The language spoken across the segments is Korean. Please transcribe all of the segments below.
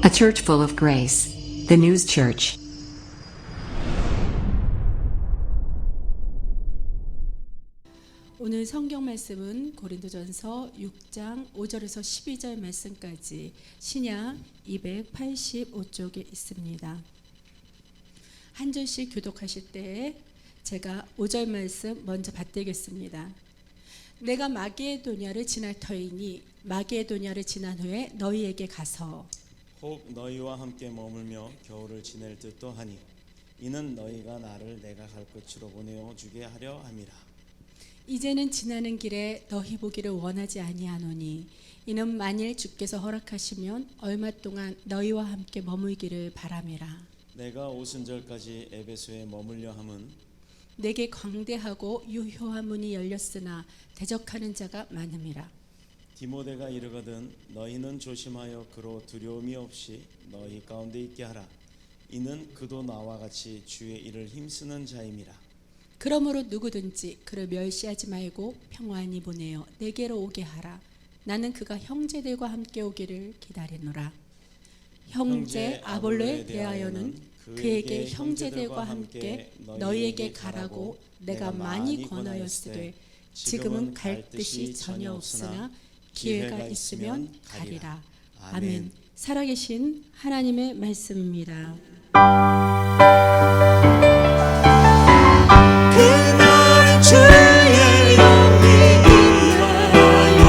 A church full of grace. The News Church. 오늘 성경 말씀은 고린도전서 6장 5절에서 12절 말씀까지 신약 285쪽에 있습니다. 한 절씩 교독하실 때 제가 5절 말씀 먼저 받들겠습니다. 내가 마게도냐를 지날 터이니 마게도냐를 지난 후에 너희에게 가서 혹 너희와 함께 머물며 겨울을 지낼 듯도 하니 이는 너희가 나를 내가 갈 곳으로 보내어 주게 하려 함이라. 이제는 지나는 길에 너희 보기를 원하지 아니하노니 이는 만일 주께서 허락하시면 얼마 동안 너희와 함께 머물기를 바람이라. 내가 오순절까지 에베소에 머물려 함은 내게 광대하고 유효한 문이 열렸으나 대적하는 자가 많음이라. 디모데가 이르거든 너희는 조심하여 그로 두려움이 없이 너희 가운데 있게 하라. 이는 그도 나와 같이 주의 일을 힘쓰는 자임이라. 그러므로 누구든지 그를 멸시하지 말고 평안히 보내어 내게로 오게 하라. 나는 그가 형제들과 함께 오기를 기다리노라. 형제 아볼로에 대하여는 그에게 형제들과 함께 너희에게 가라고 내가 많이 권하였으되 지금은 갈 뜻이 전혀 없으나 기회가 있으면 가리라. 아멘. 살아계신 하나님의 말씀입니다. 그날 주의 영이 임하여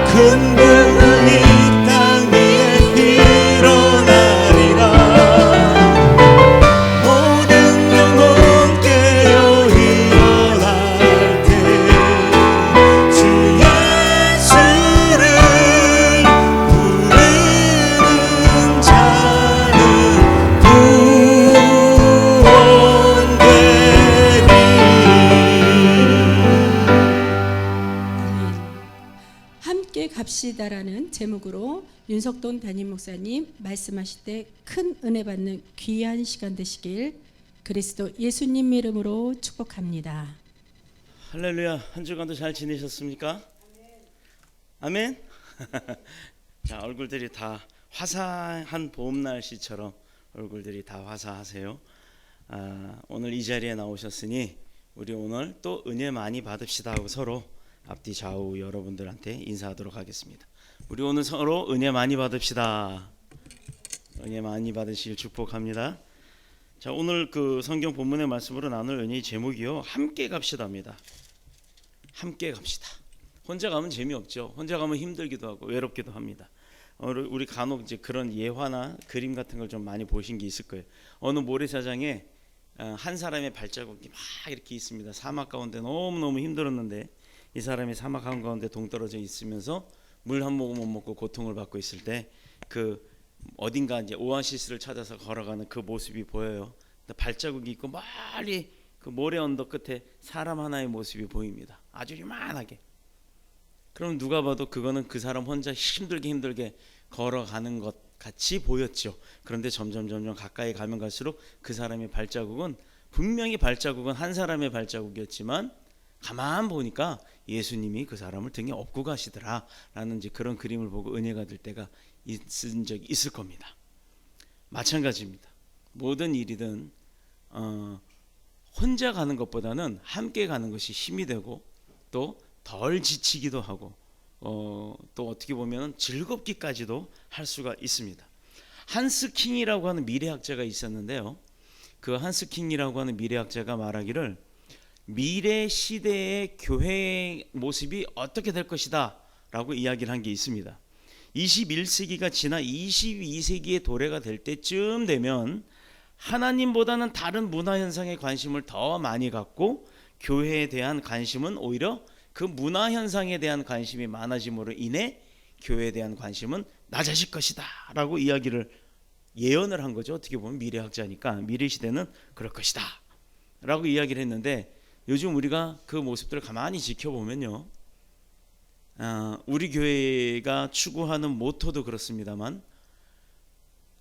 큰 구름이 땅 위에 일어나리라. 모든 영혼 깨어 일어날 때 주 예수를 부르는 자는 함께 갑시다라는 제목으로 윤석돈 담임 목사님 말씀하실 때 큰 은혜 받는 귀한 시간 되시길 그리스도 예수님 이름으로 축복합니다. 할렐루야. 한 주간도 잘 지내셨습니까? 아멘. 자, 얼굴들이 다 화사한 봄 날씨처럼 얼굴들이 다 화사하세요. 오늘 이 자리에 나오셨으니 우리 오늘 또 은혜 많이 받읍시다 하고 서로 앞뒤 좌우 여러분들한테 인사하도록 하겠습니다. 우리 오늘 서로 은혜 많이 받읍시다. 은혜 많이 받으시길 축복합니다. 자, 오늘 그 성경 본문의 말씀으로 나눌 은혜의 제목이요, 함께 갑시다입니다. 함께 갑시다. 혼자 가면 재미없죠. 혼자 가면 힘들기도 하고 외롭기도 합니다. 우리 간혹 이제 그런 예화나 그림 같은 걸 좀 많이 보신 게 있을 거예요. 어느 모래사장에 한 사람의 발자국이 막 이렇게 있습니다. 사막 가운데 너무너무 힘들었는데 이 사람이 사막 한가운데 동떨어져 있으면서 물 한 모금 못 먹고 고통을 받고 있을 때 그 어딘가 이제 오아시스를 찾아서 걸어가는 그 모습이 보여요. 발자국이 있고 멀리 그 모래 언덕 끝에 사람 하나의 모습이 보입니다. 아주 요만하게. 그럼 누가 봐도 그거는 그 사람 혼자 힘들게 걸어가는 것 같이 보였죠. 그런데 점점 가까이 가면 갈수록 그 사람의 발자국은 분명히 발자국은 한 사람의 발자국이었지만 가만 보니까 예수님이 그 사람을 등에 업고 가시더라라는 이제 그런 그림을 보고 은혜가 될 때가 있은 적이 있을 겁니다. 마찬가지입니다. 모든 일이든 혼자 가는 것보다는 함께 가는 것이 힘이 되고 또 덜 지치기도 하고 또 어떻게 보면 즐겁기까지도 할 수가 있습니다. 한스 킹이라고 하는 미래학자가 있었는데요. 그 한스 킹이라고 하는 미래학자가 말하기를 미래 시대의 교회의 모습이 어떻게 될 것이다 라고 이야기를 한 게 있습니다. 21세기가 지나 22세기의 도래가 될 때쯤 되면 하나님보다는 다른 문화현상에 관심을 더 많이 갖고 교회에 대한 관심은 오히려 그 문화현상에 대한 관심이 많아짐으로 인해 교회에 대한 관심은 낮아질 것이다 라고 이야기를 예언을 한 거죠. 어떻게 보면 미래학자니까 미래 시대는 그럴 것이다 라고 이야기를 했는데 요즘 우리가 그 모습들을 가만히 지켜보면요, 우리 교회가 추구하는 모토도 그렇습니다만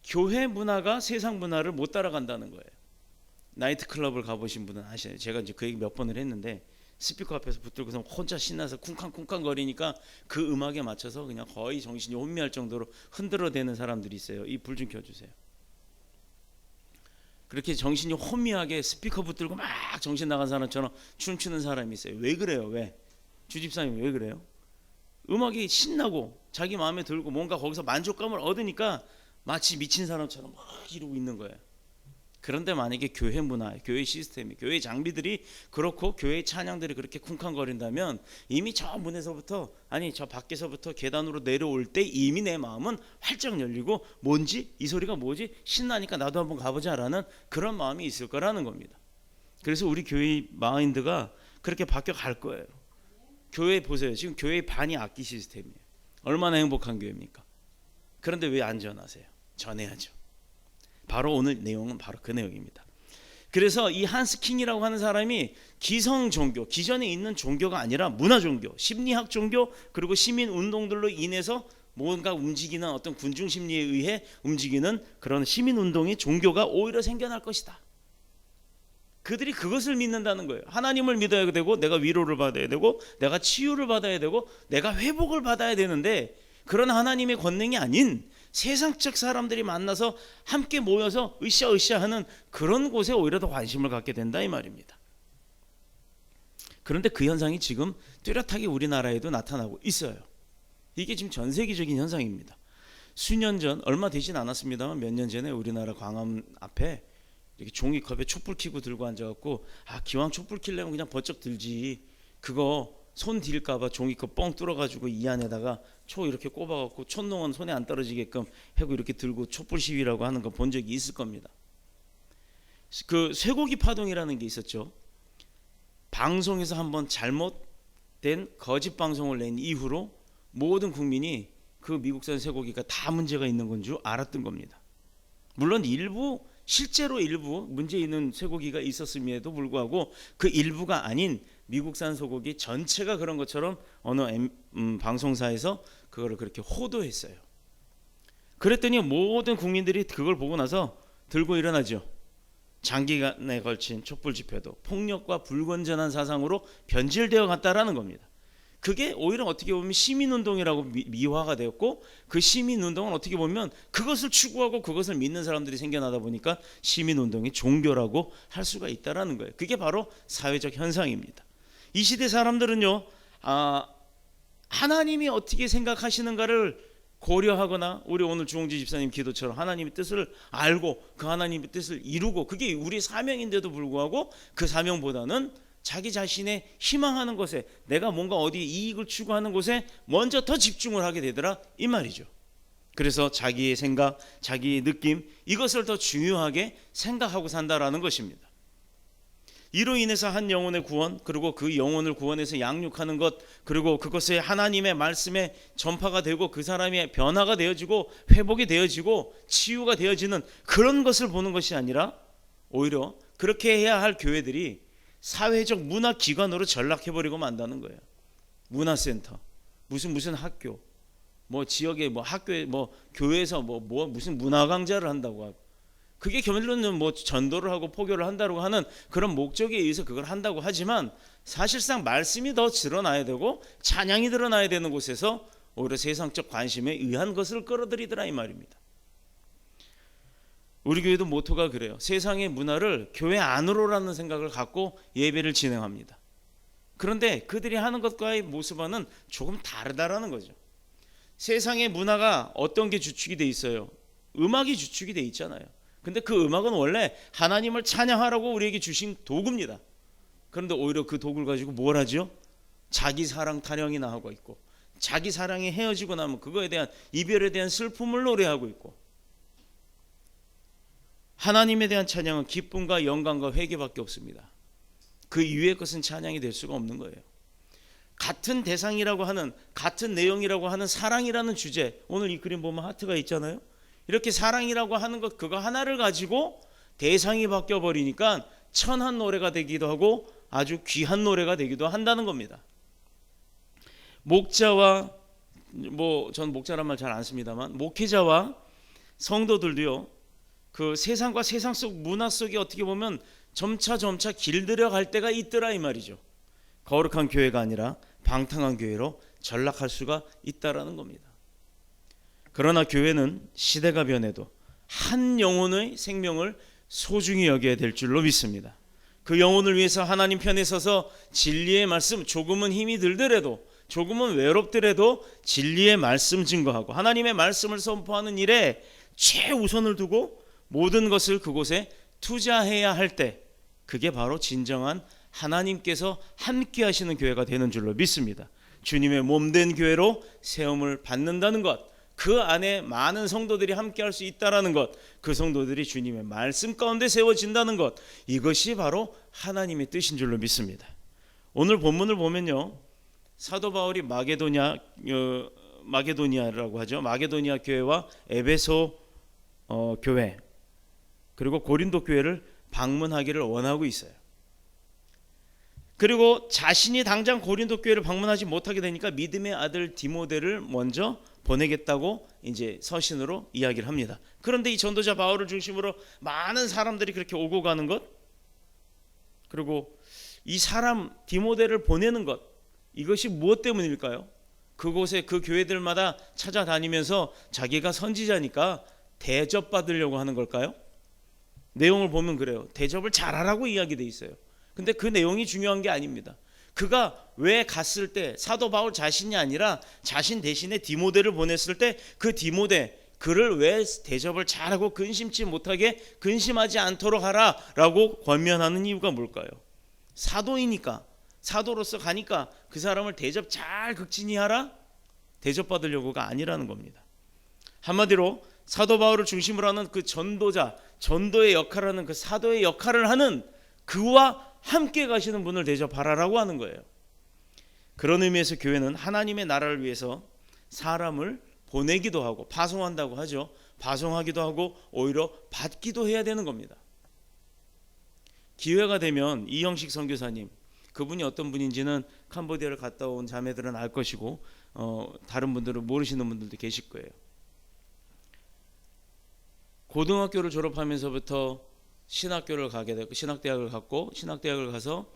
교회 문화가 세상 문화를 못 따라간다는 거예요. 나이트클럽을 가보신 분은 아시죠? 제가 이제 그 얘기 몇 번을 했는데 스피커 앞에서 붙들고서 혼자 신나서 쿵쾅쿵쾅 거리니까 그 음악에 맞춰서 그냥 거의 정신이 혼미할 정도로 흔들어대는 사람들이 있어요. 이 불 좀 켜주세요. 그렇게 정신이 혼미하게 스피커 붙들고 막 정신 나간 사람처럼 춤추는 사람이 있어요. 왜 그래요? 왜? 주집사님 왜 그래요? 음악이 신나고 자기 마음에 들고 뭔가 거기서 만족감을 얻으니까 마치 미친 사람처럼 막 이러고 있는 거예요. 그런데 만약에 교회 문화, 교회 시스템이, 교회 장비들이 그렇고 교회 찬양들이 그렇게 쿵쾅거린다면 이미 저 문에서부터 아니 저 밖에서부터 계단으로 내려올 때 이미 내 마음은 활짝 열리고 뭔지 이 소리가 뭐지 신나니까 나도 한번 가보자라는 그런 마음이 있을 거라는 겁니다. 그래서 우리 교회 마인드가 그렇게 바뀌어 갈 거예요. 교회 보세요. 지금 교회 반이 악기 시스템이에요. 얼마나 행복한 교회입니까? 그런데 왜 안 전하세요? 전해야죠. 바로 오늘 내용은 바로 그 내용입니다. 그래서 이 한스 킹이라고 하는 사람이 기성 종교, 기존에 있는 종교가 아니라 문화 종교, 심리학 종교, 그리고 시민 운동들로 인해서 뭔가 움직이는 어떤 군중 심리에 의해 움직이는 그런 시민 운동의 종교가 오히려 생겨날 것이다. 그들이 그것을 믿는다는 거예요. 하나님을 믿어야 되고 내가 위로를 받아야 되고 내가 치유를 받아야 되고 내가 회복을 받아야 되는데 그런 하나님의 권능이 아닌 세상적 사람들이 만나서 함께 모여서 으쌰으쌰 하는 그런 곳에 오히려 더 관심을 갖게 된다 이 말입니다. 그런데 그 현상이 지금 뚜렷하게 우리나라에도 나타나고 있어요. 이게 지금 전 세계적인 현상입니다. 수년 전 얼마 되진 않았습니다만 몇 년 전에 우리나라 광화문 앞에 이렇게 종이컵에 촛불 켜고 들고 앉아갖고 기왕 촛불 켜려면 그냥 번쩍 들지 그거 손 딜까봐 종이컵 뻥 뚫어가지고 이 안에다가 초 이렇게 꼽아갖고 촛농은 손에 안 떨어지게끔 하고 이렇게 들고 촛불 시위라고 하는 거 본 적이 있을 겁니다. 그 쇠고기 파동이라는 게 있었죠. 방송에서 한번 잘못된 거짓 방송을 낸 이후로 모든 국민이 그 미국산 쇠고기가 다 문제가 있는 건 줄 알았던 겁니다. 물론 실제로 일부 문제 있는 쇠고기가 있었음에도 불구하고 그 일부가 아닌 미국산 소고기 전체가 그런 것처럼 어느 방송사에서 그거를 그렇게 호도했어요. 그랬더니 모든 국민들이 그걸 보고 나서 들고 일어나죠. 장기간에 걸친 촛불 집회도 폭력과 불건전한 사상으로 변질되어 갔다라는 겁니다. 그게 오히려 어떻게 보면 시민운동이라고 미화가 되었고 그 시민운동은 어떻게 보면 그것을 추구하고 그것을 믿는 사람들이 생겨나다 보니까 시민운동이 종교라고 할 수가 있다는 거예요. 그게 바로 사회적 현상입니다. 이 시대 사람들은요 하나님이 어떻게 생각하시는가를 고려하거나 우리 오늘 주홍지 집사님 기도처럼 하나님의 뜻을 알고 그 하나님의 뜻을 이루고 그게 우리 사명인데도 불구하고 그 사명보다는 자기 자신의 희망하는 것에 내가 뭔가 어디에 이익을 추구하는 곳에 먼저 더 집중을 하게 되더라 이 말이죠. 그래서 자기의 생각, 자기의 느낌 이것을 더 중요하게 생각하고 산다라는 것입니다. 이로 인해서 한 영혼의 구원 그리고 그 영혼을 구원해서 양육하는 것 그리고 그것이 하나님의 말씀에 전파가 되고 그 사람의 변화가 되어지고 회복이 되어지고 치유가 되어지는 그런 것을 보는 것이 아니라 오히려 그렇게 해야 할 교회들이 사회적 문화기관으로 전락해버리고 만다는 거예요. 문화센터, 무슨 학교, 뭐 지역의 뭐 학교에 뭐 교회에서 뭐 무슨 문화 강좌를 한다고 하고 그게 결론은 뭐 전도를 하고 포교를 한다고 하는 그런 목적에 의해서 그걸 한다고 하지만 사실상 말씀이 더 드러나야 되고 찬양이 드러나야 되는 곳에서 오히려 세상적 관심에 의한 것을 끌어들이더라 이 말입니다. 우리 교회도 모토가 그래요. 세상의 문화를 교회 안으로라는 생각을 갖고 예배를 진행합니다. 그런데 그들이 하는 것과의 모습과는 조금 다르다라는 거죠. 세상의 문화가 어떤 게 주축이 돼 있어요? 음악이 주축이 돼 있잖아요. 근데 그 음악은 원래 하나님을 찬양하라고 우리에게 주신 도구입니다. 그런데 오히려 그 도구를 가지고 뭘 하죠? 자기 사랑 타령이나 하고 있고 자기 사랑이 헤어지고 나면 그거에 대한 이별에 대한 슬픔을 노래하고 있고 하나님에 대한 찬양은 기쁨과 영광과 회개밖에 없습니다. 그 이외의 것은 찬양이 될 수가 없는 거예요. 같은 대상이라고 하는 같은 내용이라고 하는 사랑이라는 주제 오늘 이 그림 보면 하트가 있잖아요. 이렇게 사랑이라고 하는 것 그거 하나를 가지고 대상이 바뀌어 버리니까 천한 노래가 되기도 하고 아주 귀한 노래가 되기도 한다는 겁니다. 목자와 전 목자란 말 잘 안 씁니다만 목회자와 성도들도요. 그 세상과 세상 속 문화 속에 어떻게 보면 점차 길들여 갈 때가 있더라 이 말이죠. 거룩한 교회가 아니라 방탕한 교회로 전락할 수가 있다라는 겁니다. 그러나 교회는 시대가 변해도 한 영혼의 생명을 소중히 여겨야 될 줄로 믿습니다. 그 영혼을 위해서 하나님 편에 서서 진리의 말씀, 조금은 힘이 들더라도, 조금은 외롭더라도 진리의 말씀 증거하고 하나님의 말씀을 선포하는 일에 최우선을 두고 모든 것을 그곳에 투자해야 할 때, 그게 바로 진정한 하나님께서 함께 하시는 교회가 되는 줄로 믿습니다. 주님의 몸된 교회로 세움을 받는다는 것, 그 안에 많은 성도들이 함께 할 수 있다는 것, 그 성도들이 주님의 말씀 가운데 세워진다는 것, 이것이 바로 하나님의 뜻인 줄로 믿습니다. 오늘 본문을 보면요, 사도 바울이 마게도니아라고 하죠. 마게도니아 교회와 에베소 교회, 그리고 고린도 교회를 방문하기를 원하고 있어요. 그리고 자신이 당장 고린도 교회를 방문하지 못하게 되니까 믿음의 아들 디모데를 먼저 보내겠다고 이제 서신으로 이야기를 합니다. 그런데 이 전도자 바울을 중심으로 많은 사람들이 그렇게 오고 가는 것, 그리고 이 사람 디모데를 보내는 것, 이것이 무엇 때문일까요? 그곳에 그 교회들마다 찾아다니면서 자기가 선지자니까 대접받으려고 하는 걸까요? 내용을 보면 그래요. 대접을 잘하라고 이야기돼 있어요. 근데 그 내용이 중요한 게 아닙니다. 그가 왜 갔을 때 사도 바울 자신이 아니라 자신 대신에 디모데를 보냈을 때 그 디모데, 그를 왜 대접을 잘하고 근심치 못하게, 근심하지 않도록 하라라고 권면하는 이유가 뭘까요? 사도이니까, 사도로서 가니까 그 사람을 대접 잘 극진히 하라? 대접받으려고가 아니라는 겁니다. 한마디로 사도 바울을 중심으로 하는 그 전도자, 전도의 역할을 하는 그 사도의 역할을 하는 그와 함께 가시는 분을 대접하라라고 하는 거예요. 그런 의미에서 교회는 하나님의 나라를 위해서 사람을 보내기도 하고 파송한다고 하죠. 파송하기도 하고 오히려 받기도 해야 되는 겁니다. 기회가 되면 이형식 선교사님, 그분이 어떤 분인지는 캄보디아를 갔다 온 자매들은 알 것이고 다른 분들은 모르시는 분들도 계실 거예요. 고등학교를 졸업하면서부터 신학교를 가게 되고 신학대학을 갔고 신학대학을 가서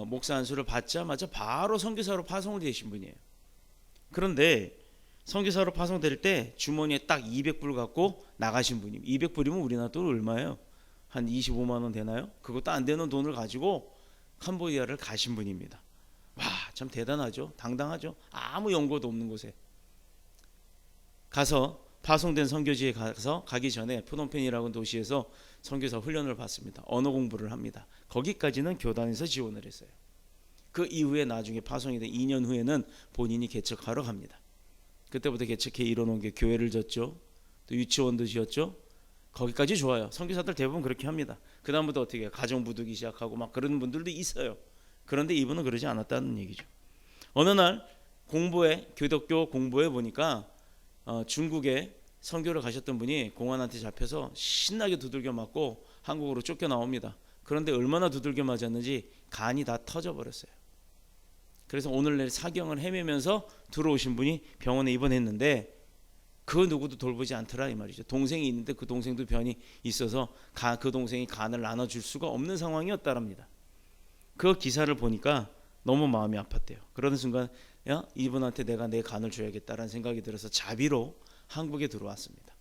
목사 안수를 받자마자 바로 선교사로 파송을 되신 분이에요. 그런데 선교사로 파송될 때 주머니에 딱 200불 갖고 나가신 분이에요. 200불이면 우리나라 돈 얼마예요? 한 25만 원 되나요? 그것도 안 되는 돈을 가지고 캄보디아를 가신 분입니다. 와, 참 대단하죠. 당당하죠. 아무 연고도 없는 곳에 가서 파송된 선교지에 가서 가기 전에 프놈펜이라는 도시에서 선교사 훈련을 받습니다. 언어 공부를 합니다. 거기까지는 교단에서 지원을 했어요. 그 이후에 나중에 파송이 된 2년 후에는 본인이 개척하러 갑니다. 그때부터 개척해 이뤄놓은 게 교회를 졌죠. 또 유치원도 지었죠. 거기까지 좋아요. 선교사들 대부분 그렇게 합니다. 그 다음부터 어떻게 해요? 가정 부두기 시작하고 막 그런 분들도 있어요. 그런데 이분은 그러지 않았다는 얘기죠. 어느 날 기독교 공부해 보니까 중국에 선교를 가셨던 분이 공안한테 잡혀서 신나게 두들겨 맞고 한국으로 쫓겨 나옵니다. 그런데 얼마나 두들겨 맞았는지 간이 다 터져버렸어요. 그래서 오늘날 사경을 헤매면서 들어오신 분이 병원에 입원했는데 그 누구도 돌보지 않더라 이 말이죠. 동생이 있는데 그 동생도 병이 있어서 그 동생이 간을 나눠줄 수가 없는 상황이었다랍니다. 그 기사를 보니까 너무 마음이 아팠대요. 그러는 순간 이분한테 내가 내 간을 줘야겠다라는 생각이 들어서 자비로 한국에 들어왔습니다.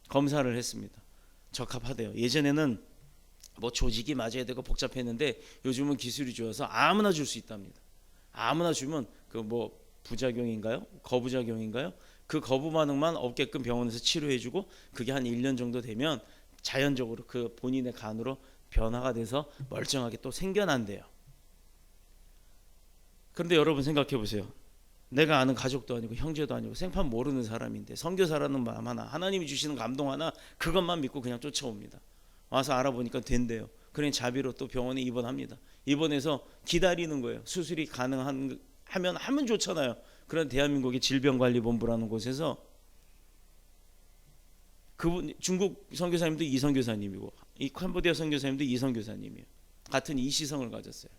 검사를 했습니다. 적합하대요. 예전에는 뭐 조직이 맞아야 되고 복잡했는데 요즘은 기술이 좋아서 아무나 줄 수 있답니다. 아무나 주면 그 뭐 부작용인가요? 거부작용인가요? 그 거부 반응만 없게끔 병원에서 치료해주고 그게 한 1년 정도 되면 자연적으로 그 본인의 간으로 변화가 돼서 멀쩡하게 또 생겨난대요. 그런데 여러분 생각해 보세요. 내가 아는 가족도 아니고 형제도 아니고 생판 모르는 사람인데 선교사라는 마음 하나, 하나님이 주시는 감동 하나, 그것만 믿고 그냥 쫓아옵니다. 와서 알아보니까 된대요. 그러니 자비로 또 병원에 입원합니다. 입원해서 기다리는 거예요. 수술이 하면 좋잖아요. 그런 대한민국의 질병관리본부라는 곳에서 그분 중국 선교사님도 이 선교사님이고 이 캄보디아 선교사님도 이 선교사님이에요. 같은 이시성을 가졌어요.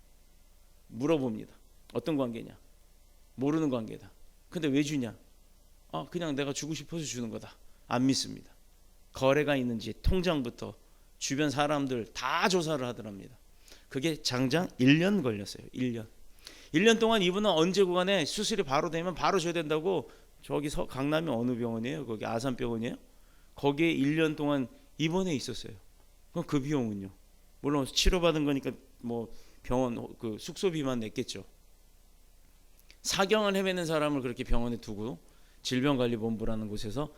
물어봅니다. 어떤 관계냐? 모르는 관계다. 근데 왜 주냐? 그냥 내가 주고 싶어서 주는 거다. 안 믿습니다. 거래가 있는지 통장부터 주변 사람들 다 조사를 하더랍니다. 그게 장장 1년 걸렸어요. 1년. 1년 동안 이분은 언제 구간에 수술이 바로 되면 바로 줘야 된다고 저기 강남이 어느 병원이에요? 거기 아산병원이에요? 거기에 1년 동안 입원해 있었어요. 그럼 그 비용은요? 물론 치료받은 거니까 뭐 병원 그 숙소비만 냈겠죠. 사경을 헤매는 사람을 그렇게 병원에 두고 질병관리본부라는 곳에서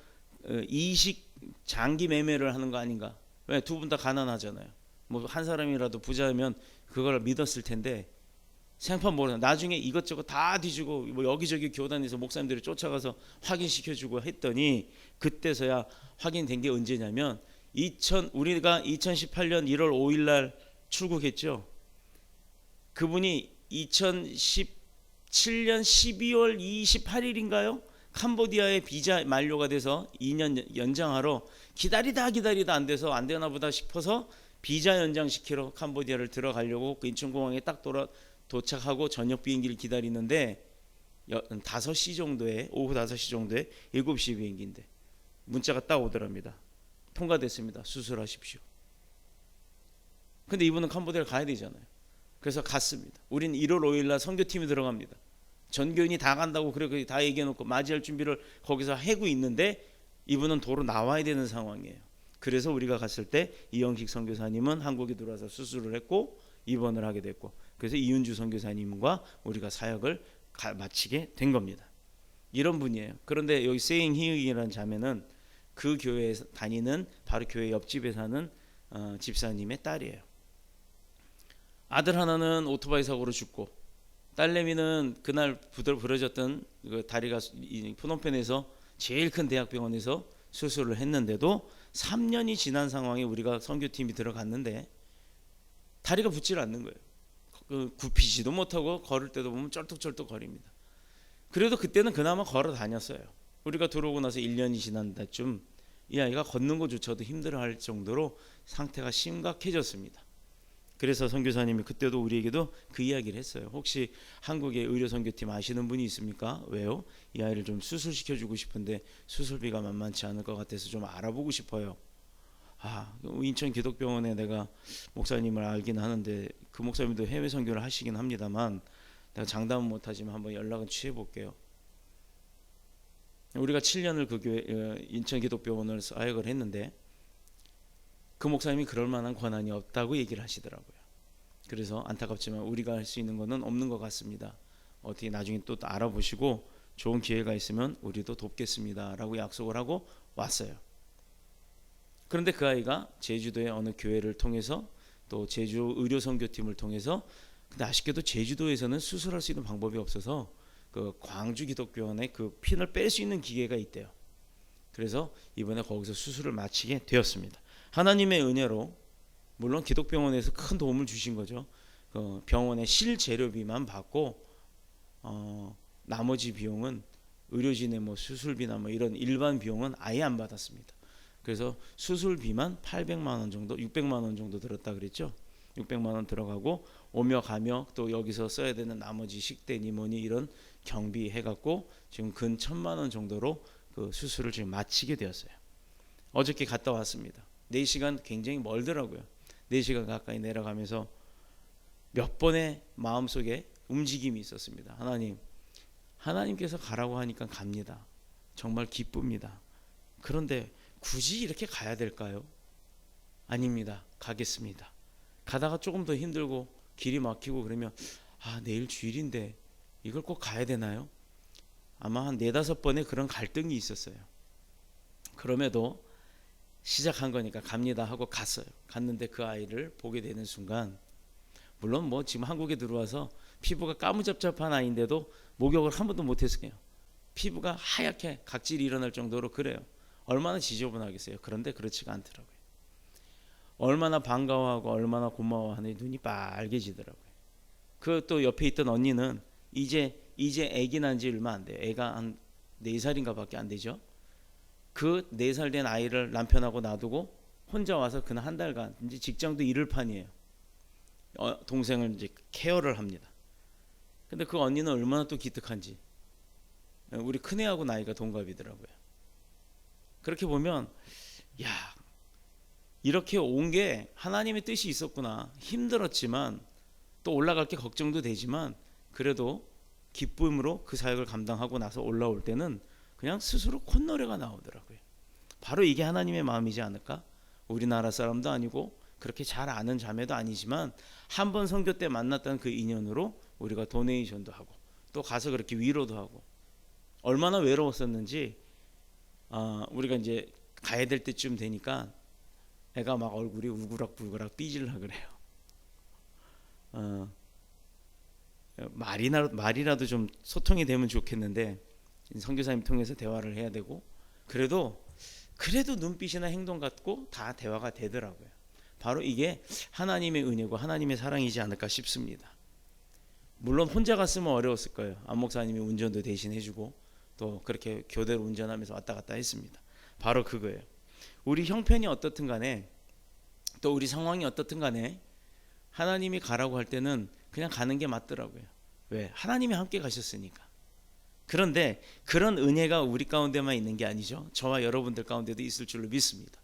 이식 장기 매매를 하는 거 아닌가? 왜? 두 분 다 가난하잖아요. 뭐 한 사람이라도 부자면 그걸 믿었을 텐데 생판 모르는 나중에 이것저것 다 뒤지고 뭐 여기저기 교단에서 목사님들이 쫓아가서 확인시켜주고 했더니 그때서야 확인된 게 언제냐면 우리가 2018년 1월 5일 날 출국했죠. 그분이 2017년 12월 28일인가요? 캄보디아의 비자 만료가 돼서 2년 연장하러 기다리다 안 돼서 안 되나 보다 싶어서 비자 연장시키러 캄보디아를 들어가려고 그 인천공항에 딱 도착하고 저녁 비행기를 기다리는데 5시 정도에 오후 5시 정도에 7시 비행기인데 문자가 딱 오더랍니다. 통과됐습니다. 수술하십시오. 근데 이분은 캄보디아를 가야 되잖아요. 그래서 갔습니다. 우린 1월 5일 날 선교팀이 들어갑니다. 전교인이 다 간다고 그렇게 다 얘기해놓고 맞이할 준비를 거기서 하고 있는데 이분은 도로 나와야 되는 상황이에요. 그래서 우리가 갔을 때 이영식 선교사님은 한국에 들어와서 수술을 했고 입원을 하게 됐고 그래서 이윤주 선교사님과 우리가 사역을 마치게 된 겁니다. 이런 분이에요. 그런데 여기 세잉 희익이라는 자매는 그 교회에 다니는 바로 교회 옆집에 사는 집사님의 딸이에요. 아들 하나는 오토바이 사고로 죽고 딸내미는 그날 부러졌던 그 다리가 푸놈펜에서 제일 큰 대학병원에서 수술을 했는데도 3년이 지난 상황에 우리가 선교팀이 들어갔는데 다리가 붙질 않는 거예요. 굽히지도 못하고 걸을 때도 보면 쩔뚝쩔뚝 거립니다. 그래도 그때는 그나마 걸어 다녔어요. 우리가 들어오고 나서 1년이 지난 때쯤 이 아이가 걷는 것조차도 힘들어할 정도로 상태가 심각해졌습니다. 그래서 선교사님이 그때도 우리에게도 그 이야기를 했어요. 혹시 한국의 의료선교팀 아시는 분이 있습니까? 왜요? 이 아이를 좀 수술시켜주고 싶은데 수술비가 만만치 않을 것 같아서 좀 알아보고 싶어요. 인천 기독병원에 내가 목사님을 알긴 하는데 그 목사님도 해외 선교를 하시긴 합니다만 내가 장담은 못하지만 한번 연락은 취해볼게요. 우리가 7년을 그 교회 인천 기독병원을 사역을 했는데 그 목사님이 그럴 만한 권한이 없다고 얘기를 하시더라고요. 그래서 안타깝지만 우리가 할 수 있는 것은 없는 것 같습니다. 어떻게 나중에 또 알아보시고 좋은 기회가 있으면 우리도 돕겠습니다 라고 약속을 하고 왔어요. 그런데 그 아이가 제주도의 어느 교회를 통해서 또 제주 의료선교팀을 통해서 근데 아쉽게도 제주도에서는 수술할 수 있는 방법이 없어서 그 광주 기독교원에 그 핀을 뺄 수 있는 기계가 있대요. 그래서 이번에 거기서 수술을 마치게 되었습니다. 하나님의 은혜로 물론 기독병원에서 큰 도움을 주신 거죠. 병원의 실재료비만 받고 나머지 비용은 의료진의 뭐 수술비나 뭐 이런 일반 비용은 아예 안 받았습니다. 그래서 수술비만 800만 원 정도, 600만 원 정도 들었다 그랬죠. 600만 원 들어가고 오며 가며 또 여기서 써야 되는 나머지 식대니 뭐니 이런 경비 해갖고 지금 근 1000만 원 정도로 그 수술을 지금 마치게 되었어요. 어저께 갔다 왔습니다. 4시간 굉장히 멀더라고요. 4시간 가까이 내려가면서 몇 번의 마음속에 움직임이 있었습니다. 하나님께서 가라고 하니까 갑니다. 정말 기쁩니다. 그런데 굳이 이렇게 가야 될까요? 아닙니다. 가겠습니다. 가다가 조금 더 힘들고 길이 막히고 그러면 내일 주일인데 이걸 꼭 가야 되나요? 아마 한 4-5번의 그런 갈등이 있었어요. 그럼에도 시작한 거니까 갑니다 하고 갔어요. 갔는데 그 아이를 보게 되는 순간 물론 뭐 지금 한국에 들어와서 피부가 까무잡잡한 아이인데도 목욕을 한 번도 못했어요. 피부가 하얗게 각질이 일어날 정도로 그래요. 얼마나 지저분하겠어요. 그런데 그렇지가 않더라고요. 얼마나 반가워하고 얼마나 고마워하니 눈이 빨개지더라고요. 그 또 옆에 있던 언니는 이제 아기 난 지 얼마 안 돼요. 애가 한 4살인가 밖에 안 되죠. 그 4살 된 아이를 남편하고 놔두고 혼자 와서 그날 한 달간 이제 직장도 잃을 판이에요. 동생을 이제 케어를 합니다. 근데 그 언니는 얼마나 또 기특한지 우리 큰애하고 나이가 동갑이더라고요. 그렇게 보면 이렇게 온 게 하나님의 뜻이 있었구나. 힘들었지만 또 올라갈 게 걱정도 되지만 그래도 기쁨으로 그 사역을 감당하고 나서 올라올 때는 그냥 스스로 콧노래가 나오더라고요. 바로 이게 하나님의 마음이지 않을까? 우리나라 사람도 아니고 그렇게 잘 아는 자매도 아니지만 한 번 선교 때 만났던 그 인연으로 우리가 도네이션도 하고 또 가서 그렇게 위로도 하고 얼마나 외로웠었는지 우리가 이제 가야 될 때쯤 되니까 애가 막 얼굴이 우그락불그락 삐질라 그래요. 말이라도 좀 소통이 되면 좋겠는데 선교사님 통해서 대화를 해야 되고 그래도 눈빛이나 행동 같고 다 대화가 되더라고요. 바로 이게 하나님의 은혜고 하나님의 사랑이지 않을까 싶습니다. 물론 혼자 갔으면 어려웠을 거예요. 안 목사님이 운전도 대신 해주고 또 그렇게 교대로 운전하면서 왔다 갔다 했습니다. 바로 그거예요. 우리 형편이 어떻든 간에 또 우리 상황이 어떻든 간에 하나님이 가라고 할 때는 그냥 가는 게 맞더라고요. 왜? 하나님이 함께 가셨으니까. 그런데 그런 은혜가 우리 가운데만 있는 게 아니죠. 저와 여러분들 가운데도 있을 줄로 믿습니다.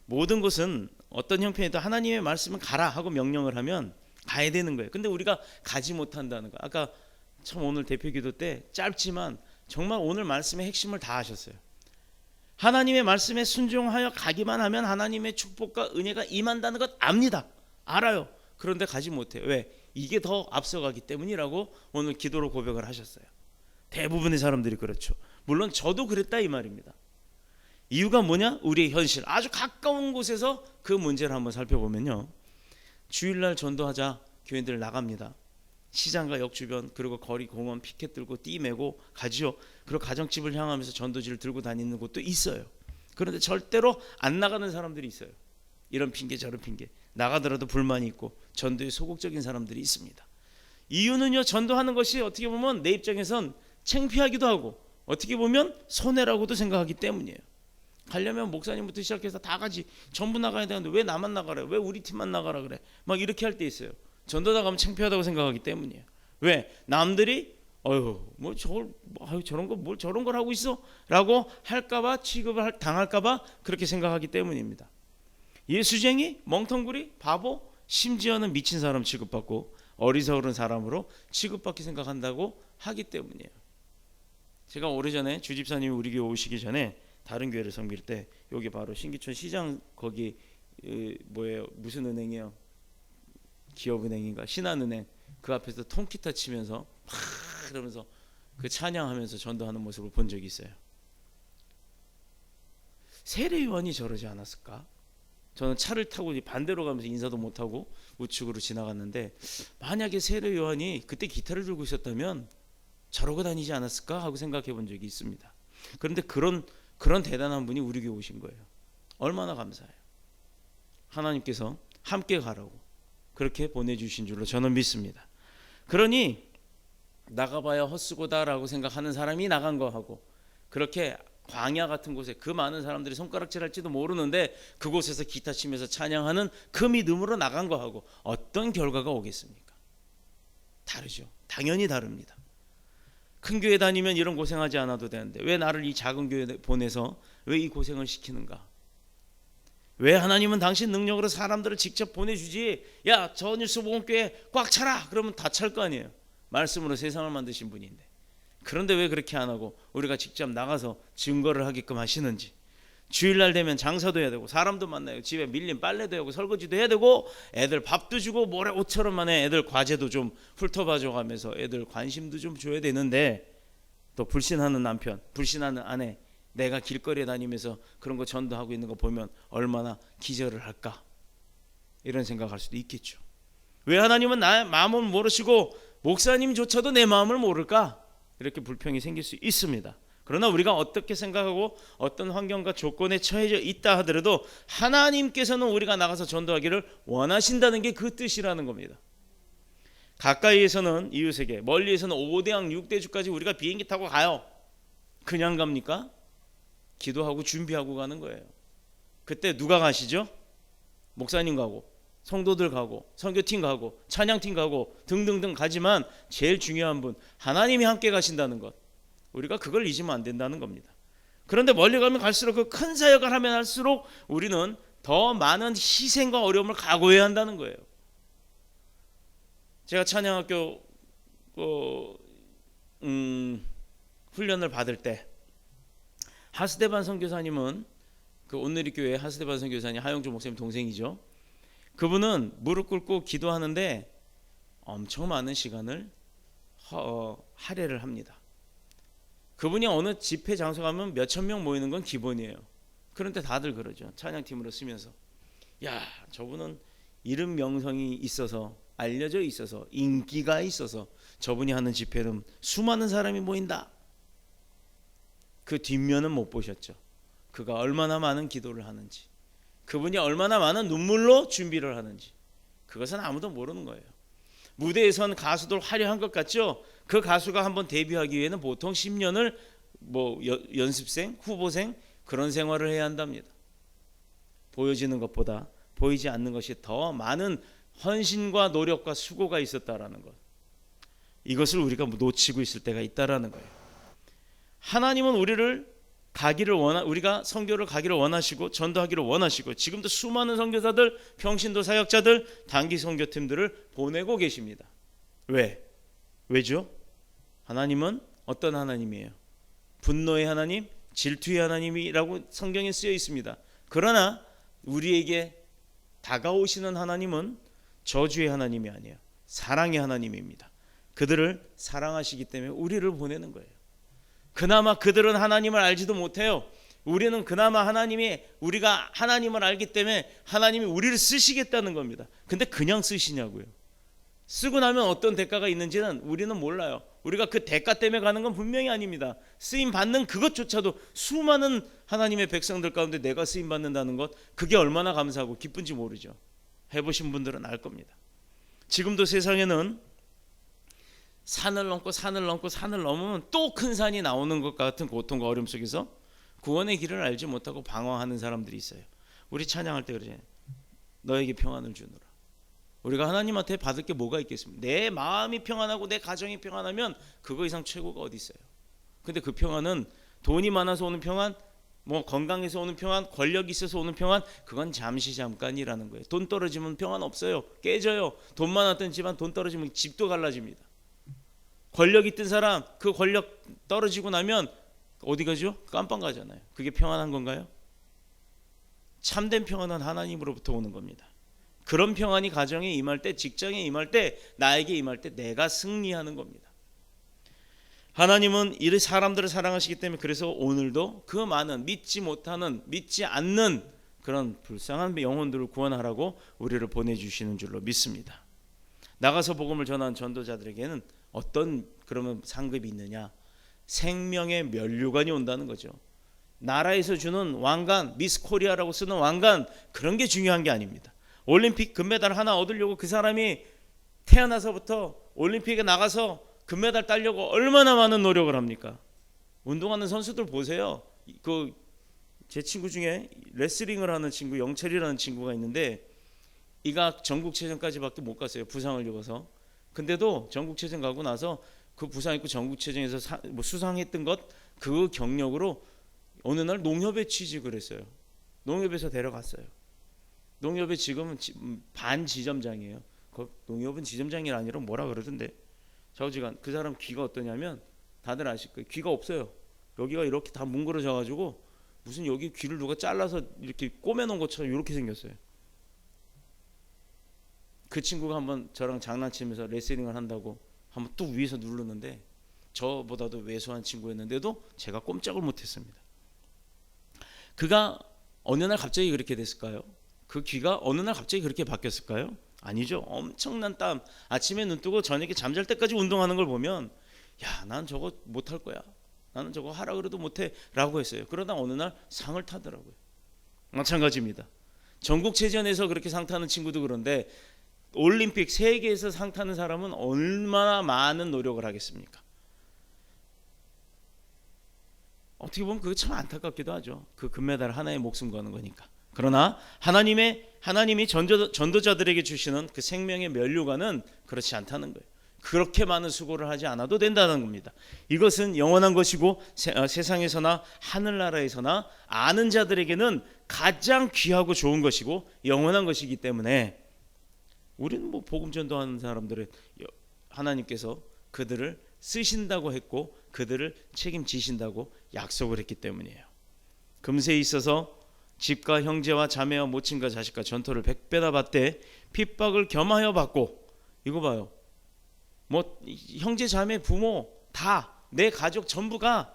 모든 것은 어떤 형편에도 하나님의 말씀은 가라 하고 명령을 하면 가야 되는 거예요. 근데 우리가 가지 못한다는 거. 아까 참 오늘 대표기도 때 짧지만 정말 오늘 말씀의 핵심을 다 하셨어요. 하나님의 말씀에 순종하여 가기만 하면 하나님의 축복과 은혜가 임한다는 것 압니다. 알아요. 그런데 가지 못해요. 왜? 이게 더 앞서가기 때문이라고 오늘 기도로 고백을 하셨어요. 대부분의 사람들이 그렇죠. 물론 저도 그랬다 이 말입니다. 이유가 뭐냐? 우리의 현실 아주 가까운 곳에서 그 문제를 한번 살펴보면요, 주일날 전도하자 교인들 나갑니다. 시장과 역 주변 그리고 거리 공원 피켓 들고 띠 메고 가지요. 그리고 가정집을 향하면서 전도지를 들고 다니는 곳도 있어요. 그런데 절대로 안 나가는 사람들이 있어요. 이런 핑계 저런 핑계, 나가더라도 불만이 있고 전도에 소극적인 사람들이 있습니다. 이유는요, 전도하는 것이 어떻게 보면 내 입장에선 창피하기도 하고 어떻게 보면 손해라고도 생각하기 때문이에요. 가려면 목사님부터 시작해서 다 같이 전부 나가야 되는데 왜 나만 나가래? 왜 우리 팀만 나가라 그래? 막 이렇게 할 때 있어요. 전도 나가면 창피하다고 생각하기 때문이에요. 왜? 남들이 저런 거 뭘 저런 걸 하고 있어? 라고 할까봐, 취급을 당할까봐 그렇게 생각하기 때문입니다. 예수쟁이, 멍텅구리, 바보, 심지어는 미친 사람 취급받고 어리석은 사람으로 취급받게 생각한다고 하기 때문이에요. 제가 오래전에 주집사님이 우리 교회 오시기 전에 다른 교회를 섬길 때 여기 바로 신기촌 시장 거기 무슨 은행이요? 기업은행인가 신한은행 그 앞에서 통기타 치면서 막 그러면서 그 찬양하면서 전도하는 모습을 본 적이 있어요. 세례요한이 저러지 않았을까? 저는 차를 타고 반대로 가면서 인사도 못하고 우측으로 지나갔는데 만약에 세례요한이 그때 기타를 들고 있었다면 저러고 다니지 않았을까 하고 생각해 본 적이 있습니다. 그런데 그런 대단한 분이 우리 교회 오신 거예요. 얼마나 감사해요. 하나님께서 함께 가라고 그렇게 보내주신 줄로 저는 믿습니다. 그러니 나가봐야 헛수고다라고 생각하는 사람이 나간 거하고 그렇게 광야 같은 곳에 그 많은 사람들이 손가락질할지도 모르는데 그곳에서 기타 치면서 찬양하는 그 믿음으로 나간 거하고 어떤 결과가 오겠습니까? 다르죠. 당연히 다릅니다. 큰 교회 다니면 이런 고생하지 않아도 되는데 왜 나를 이 작은 교회에 보내서 왜 이 고생을 시키는가? 왜 하나님은 당신 능력으로 사람들을 직접 보내주지? 야, 저 뉴스보험교회 꽉 차라! 그러면 다 찰 거 아니에요. 말씀으로 세상을 만드신 분인데. 그런데 왜 그렇게 안 하고 우리가 직접 나가서 증거를 하게끔 하시는지. 주일날 되면 장사도 해야 되고 사람도 만나요. 집에 밀린 빨래도 하고 설거지도 해야 되고 애들 밥도 주고 모래 옷처럼 만에 애들 과제도 좀 훑어봐줘 가면서 애들 관심도 좀 줘야 되는데 또 불신하는 남편, 불신하는 아내, 내가 길거리에 다니면서 그런 거 전도하고 있는 거 보면 얼마나 기절을 할까? 이런 생각할 수도 있겠죠. 왜 하나님은 나의 마음을 모르시고 목사님조차도 내 마음을 모를까? 이렇게 불평이 생길 수 있습니다. 그러나 우리가 어떻게 생각하고 어떤 환경과 조건에 처해져 있다 하더라도 하나님께서는 우리가 나가서 전도하기를 원하신다는 게 그 뜻이라는 겁니다. 가까이에서는 이웃에게, 멀리에서는 5대양 6대주까지 우리가 비행기 타고 가요. 그냥 갑니까? 기도하고 준비하고 가는 거예요. 그때 누가 가시죠? 목사님 가고 성도들 가고 선교팀 가고 찬양팀 가고 등등등 가지만 제일 중요한 분 하나님이 함께 가신다는 것, 우리가 그걸 잊으면 안 된다는 겁니다. 그런데 멀리 가면 갈수록 그 큰 사역을 하면 할수록 우리는 더 많은 희생과 어려움을 각오해야 한다는 거예요. 제가 찬양학교 훈련을 받을 때 하스데반 선교사님은 그 온누리교회 하스데반 선교사님 하영주 목사님 동생이죠. 그분은 무릎 꿇고 기도하는데 엄청 많은 시간을 할애를 합니다. 그분이 어느 집회 장소 가면 몇천 명 모이는 건 기본이에요. 그런데 다들 그러죠. 찬양팀으로 쓰면서 야, 저분은 이름 명성이 있어서 알려져 있어서 인기가 있어서 저분이 하는 집회는 수많은 사람이 모인다. 그 뒷면은 못 보셨죠. 그가 얼마나 많은 기도를 하는지, 그분이 얼마나 많은 눈물로 준비를 하는지, 그것은 아무도 모르는 거예요. 무대에 선 가수들 화려한 것 같죠? 그 가수가 한번 데뷔하기 위해는 보통 10년을 연습생, 후보생 그런 생활을 해야 한답니다. 보여지는 것보다 보이지 않는 것이 더 많은 헌신과 노력과 수고가 있었다라는 것, 이것을 우리가 놓치고 있을 때가 있다라는 거예요. 하나님은 우리가 선교를 가기를 원하시고 전도하기를 원하시고 지금도 수많은 선교사들, 평신도 사역자들, 단기 선교팀들을 보내고 계십니다. 왜죠? 하나님은 어떤 하나님이에요? 분노의 하나님, 질투의 하나님이라고 성경에 쓰여 있습니다. 그러나 우리에게 다가오시는 하나님은 저주의 하나님이 아니에요. 사랑의 하나님입니다. 그들을 사랑하시기 때문에 우리를 보내는 거예요. 그나마 그들은 하나님을 알지도 못해요. 우리는 그나마 우리가 하나님을 알기 때문에 하나님이 우리를 쓰시겠다는 겁니다. 근데 그냥 쓰시냐고요. 쓰고 나면 어떤 대가가 있는지는 우리는 몰라요. 우리가 그 대가 때문에 가는 건 분명히 아닙니다. 쓰임 받는 그것조차도 수많은 하나님의 백성들 가운데 내가 쓰임 받는다는 것, 그게 얼마나 감사하고 기쁜지 모르죠. 해보신 분들은 알 겁니다. 지금도 세상에는 산을 넘으면 또 큰 산이 나오는 것 같은 고통과 어려움 속에서 구원의 길을 알지 못하고 방황하는 사람들이 있어요. 우리 찬양할 때 그러잖아요. 너에게 평안을 주노라. 우리가 하나님한테 받을 게 뭐가 있겠습니까? 내 마음이 평안하고 내 가정이 평안하면 그거 이상 최고가 어디 있어요? 근데 그 평안은 돈이 많아서 오는 평안, 건강해서 오는 평안, 권력이 있어서 오는 평안, 그건 잠깐이라는 거예요. 돈 떨어지면 평안 없어요. 깨져요. 돈 많았던 집안 돈 떨어지면 집도 갈라집니다. 권력 있던 사람, 그 권력 떨어지고 나면 어디 가죠? 깜빵 가잖아요. 그게 평안한 건가요? 참된 평안은 하나님으로부터 오는 겁니다. 그런 평안이 가정에 임할 때, 직장에 임할 때, 나에게 임할 때 내가 승리하는 겁니다. 하나님은 이 사람들을 사랑하시기 때문에 그래서 오늘도 그 많은 믿지 않는 그런 불쌍한 영혼들을 구원하라고 우리를 보내주시는 줄로 믿습니다. 나가서 복음을 전한 전도자들에게는 어떤 그러면 상급이 있느냐? 생명의 면류관이 온다는 거죠. 나라에서 주는 왕관, 미스 코리아라고 쓰는 왕관, 그런 게 중요한 게 아닙니다. 올림픽 금메달 하나 얻으려고 그 사람이 태어나서부터 올림픽에 나가서 금메달 따려고 얼마나 많은 노력을 합니까? 운동하는 선수들 보세요. 제 친구 중에 레슬링을 하는 친구, 영철이라는 친구가 있는데 이가 전국체전까지밖에 못 갔어요. 부상을 입어서. 근데도 전국체전 가고 나서 그 부상 입고 전국체전에서 수상했던 것, 그 경력으로 어느 날 농협에 취직을 했어요. 농협에서 데려갔어요. 농협에 지금은 반지점장이에요. 농협은 지점장이 아니라 뭐라 그러던데. 좌우지간 그 사람 귀가 어떠냐면 다들 아실 거예요. 귀가 없어요. 여기가 이렇게 다 뭉그러져 가지고 무슨 여기 귀를 누가 잘라서 이렇게 꼬매놓은 것처럼 이렇게 생겼어요. 그 친구가 한번 저랑 장난치면서 레슬링을 한다고 한번 뚝 위에서 누르는데 저보다도 왜소한 친구였는데도 제가 꼼짝을 못했습니다. 그가 어느 날 갑자기 그렇게 됐을까요? 그 귀가 어느 날 갑자기 그렇게 바뀌었을까요? 아니죠. 엄청난 땀, 아침에 눈 뜨고 저녁에 잠잘 때까지 운동하는 걸 보면 야, 난 저거 못할 거야. 나는 저거 하라 그래도 못해 라고 했어요. 그러다 어느 날 상을 타더라고요. 마찬가지입니다. 전국체전에서 그렇게 상 타는 친구도 그런데 올림픽 세계에서 상 타는 사람은 얼마나 많은 노력을 하겠습니까? 어떻게 보면 그게 참 안타깝기도 하죠. 그 금메달 하나에 목숨 거는 거니까. 그러나 하나님이 전도자들에게 주시는 그 생명의 면류관은 그렇지 않다는 거예요. 그렇게 많은 수고를 하지 않아도 된다는 겁니다. 이것은 영원한 것이고 세상에서나 하늘나라에서나 아는 자들에게는 가장 귀하고 좋은 것이고 영원한 것이기 때문에 우리는 복음 전도하는 사람들은 하나님께서 그들을 쓰신다고 했고 그들을 책임지신다고 약속을 했기 때문이에요. 금세에 있어서 집과 형제와 자매와 모친과 자식과 전토를 100배나 받되 핍박을 겸하여 받고, 이거 봐요. 뭐 형제 자매 부모 다 내 가족 전부가,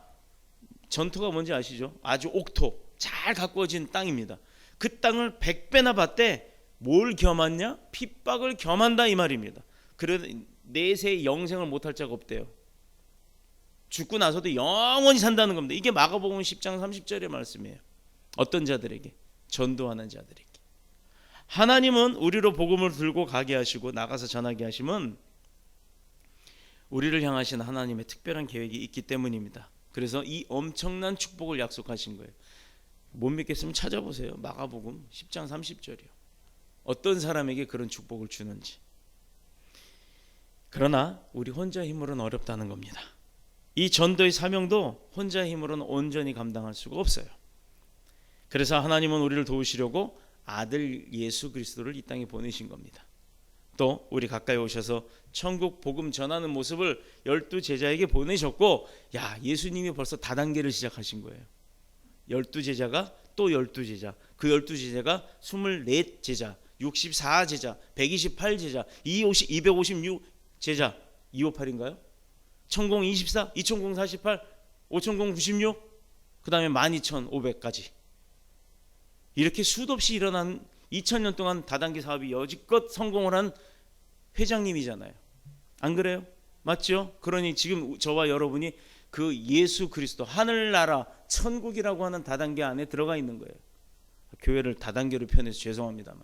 전토가 뭔지 아시죠? 아주 옥토 잘 가꾸어진 땅입니다. 그 땅을 100배나 받되 뭘 겸하냐? 핍박을 겸한다 이 말입니다. 그래도 내세 영생을 못할 자가 없대요. 죽고 나서도 영원히 산다는 겁니다. 이게 마가복음 10장 30절의 말씀이에요. 어떤 자들에게? 전도하는 자들에게. 하나님은 우리로 복음을 들고 가게 하시고 나가서 전하게 하시면 우리를 향하신 하나님의 특별한 계획이 있기 때문입니다. 그래서 이 엄청난 축복을 약속하신 거예요. 못 믿겠으면 찾아보세요. 마가복음 10장 30절이요. 어떤 사람에게 그런 축복을 주는지. 그러나 우리 혼자의 힘으로는 어렵다는 겁니다. 이 전도의 사명도 혼자의 힘으로는 온전히 감당할 수가 없어요. 그래서 하나님은 우리를 도우시려고 아들 예수 그리스도를 이 땅에 보내신 겁니다. 또 우리 가까이 오셔서 천국 복음 전하는 모습을 12제자에게 보내셨고, 야, 예수님이 벌써 다단계를 시작하신 거예요. 12제자가 또 12제자, 그 12제자가 24제자, 64제자, 128제자, 256제자, 258인가요? 1024, 2048, 5096, 그 다음에 12500까지. 이렇게 수도 없이 일어난 2000년 동안 다단계 사업이 여지껏 성공을 한 회장님이잖아요. 안 그래요? 맞죠? 그러니 지금 저와 여러분이 그 예수 그리스도 하늘나라 천국이라고 하는 다단계 안에 들어가 있는 거예요. 교회를 다단계로 표현해서 죄송합니다만,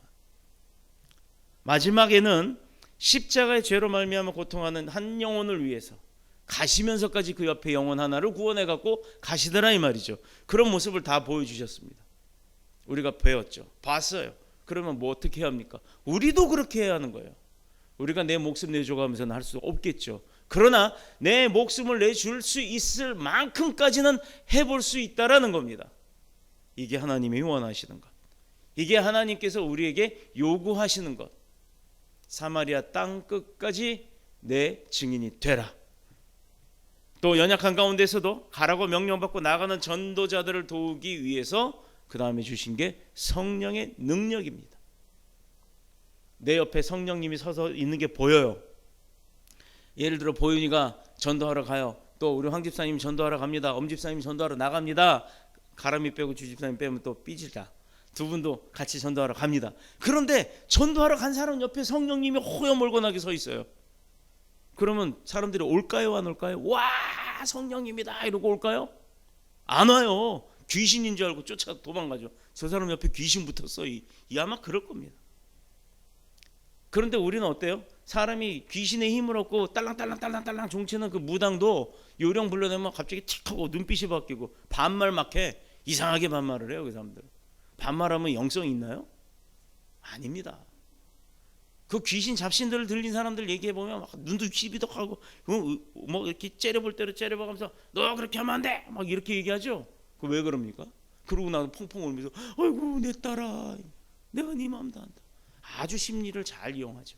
마지막에는 십자가의 죄로 말미암아 고통하는 한 영혼을 위해서 가시면서까지 그 옆에 영혼 하나를 구원해 갖고 가시더라 이 말이죠. 그런 모습을 다 보여주셨습니다. 우리가 배웠죠. 봤어요. 그러면 뭐 어떻게 해야 합니까? 우리도 그렇게 해야 하는 거예요. 우리가 내 목숨 내줘가면서는 할 수 없겠죠. 그러나 내 목숨을 내줄 수 있을 만큼까지는 해볼 수 있다라는 겁니다. 이게 하나님이 원하시는 것, 이게 하나님께서 우리에게 요구하시는 것. 사마리아 땅 끝까지 내 증인이 되라. 또 연약한 가운데서도 가라고 명령받고 나가는 전도자들을 도우기 위해서 그 다음에 주신 게 성령의 능력입니다. 내 옆에 성령님이 서서 있는 게 보여요. 예를 들어 보윤이가 전도하러 가요. 또 우리 황 집사님 전도하러 갑니다. 엄 집사님 전도하러 나갑니다. 가람이 빼고 주 집사님 빼면 또 삐질다. 두 분도 같이 전도하러 갑니다. 그런데 전도하러 간 사람 옆에 성령님이 호여몰건하게 서 있어요. 그러면 사람들이 올까요 안 올까요? 와, 성령님이다 이러고 올까요? 안 와요. 귀신인 줄 알고 쫓아 도망가죠. 저 사람 옆에 귀신 붙었어. 이 아마 그럴 겁니다. 그런데 우리는 어때요? 사람이 귀신의 힘을 얻고 딸랑딸랑 종치는 그 무당도 요령 불러내면 갑자기 틱 하고 눈빛이 바뀌고 반말 막 해. 이상하게 반말을 해요. 그 사람들. 반말하면 영성이 있나요? 아닙니다. 그 귀신 잡신들을 들린 사람들 얘기해보면 막 눈도 휘비덕하고 뭐 이렇게 째려볼 대로 째려봐가면서 너 그렇게 하면 안 돼! 막 이렇게 얘기하죠. 그 왜 그럽니까? 그러고 나서 펑펑 울면서 아이고 내 딸아, 내가 네 마음도 안다. 아주 심리를 잘 이용하죠.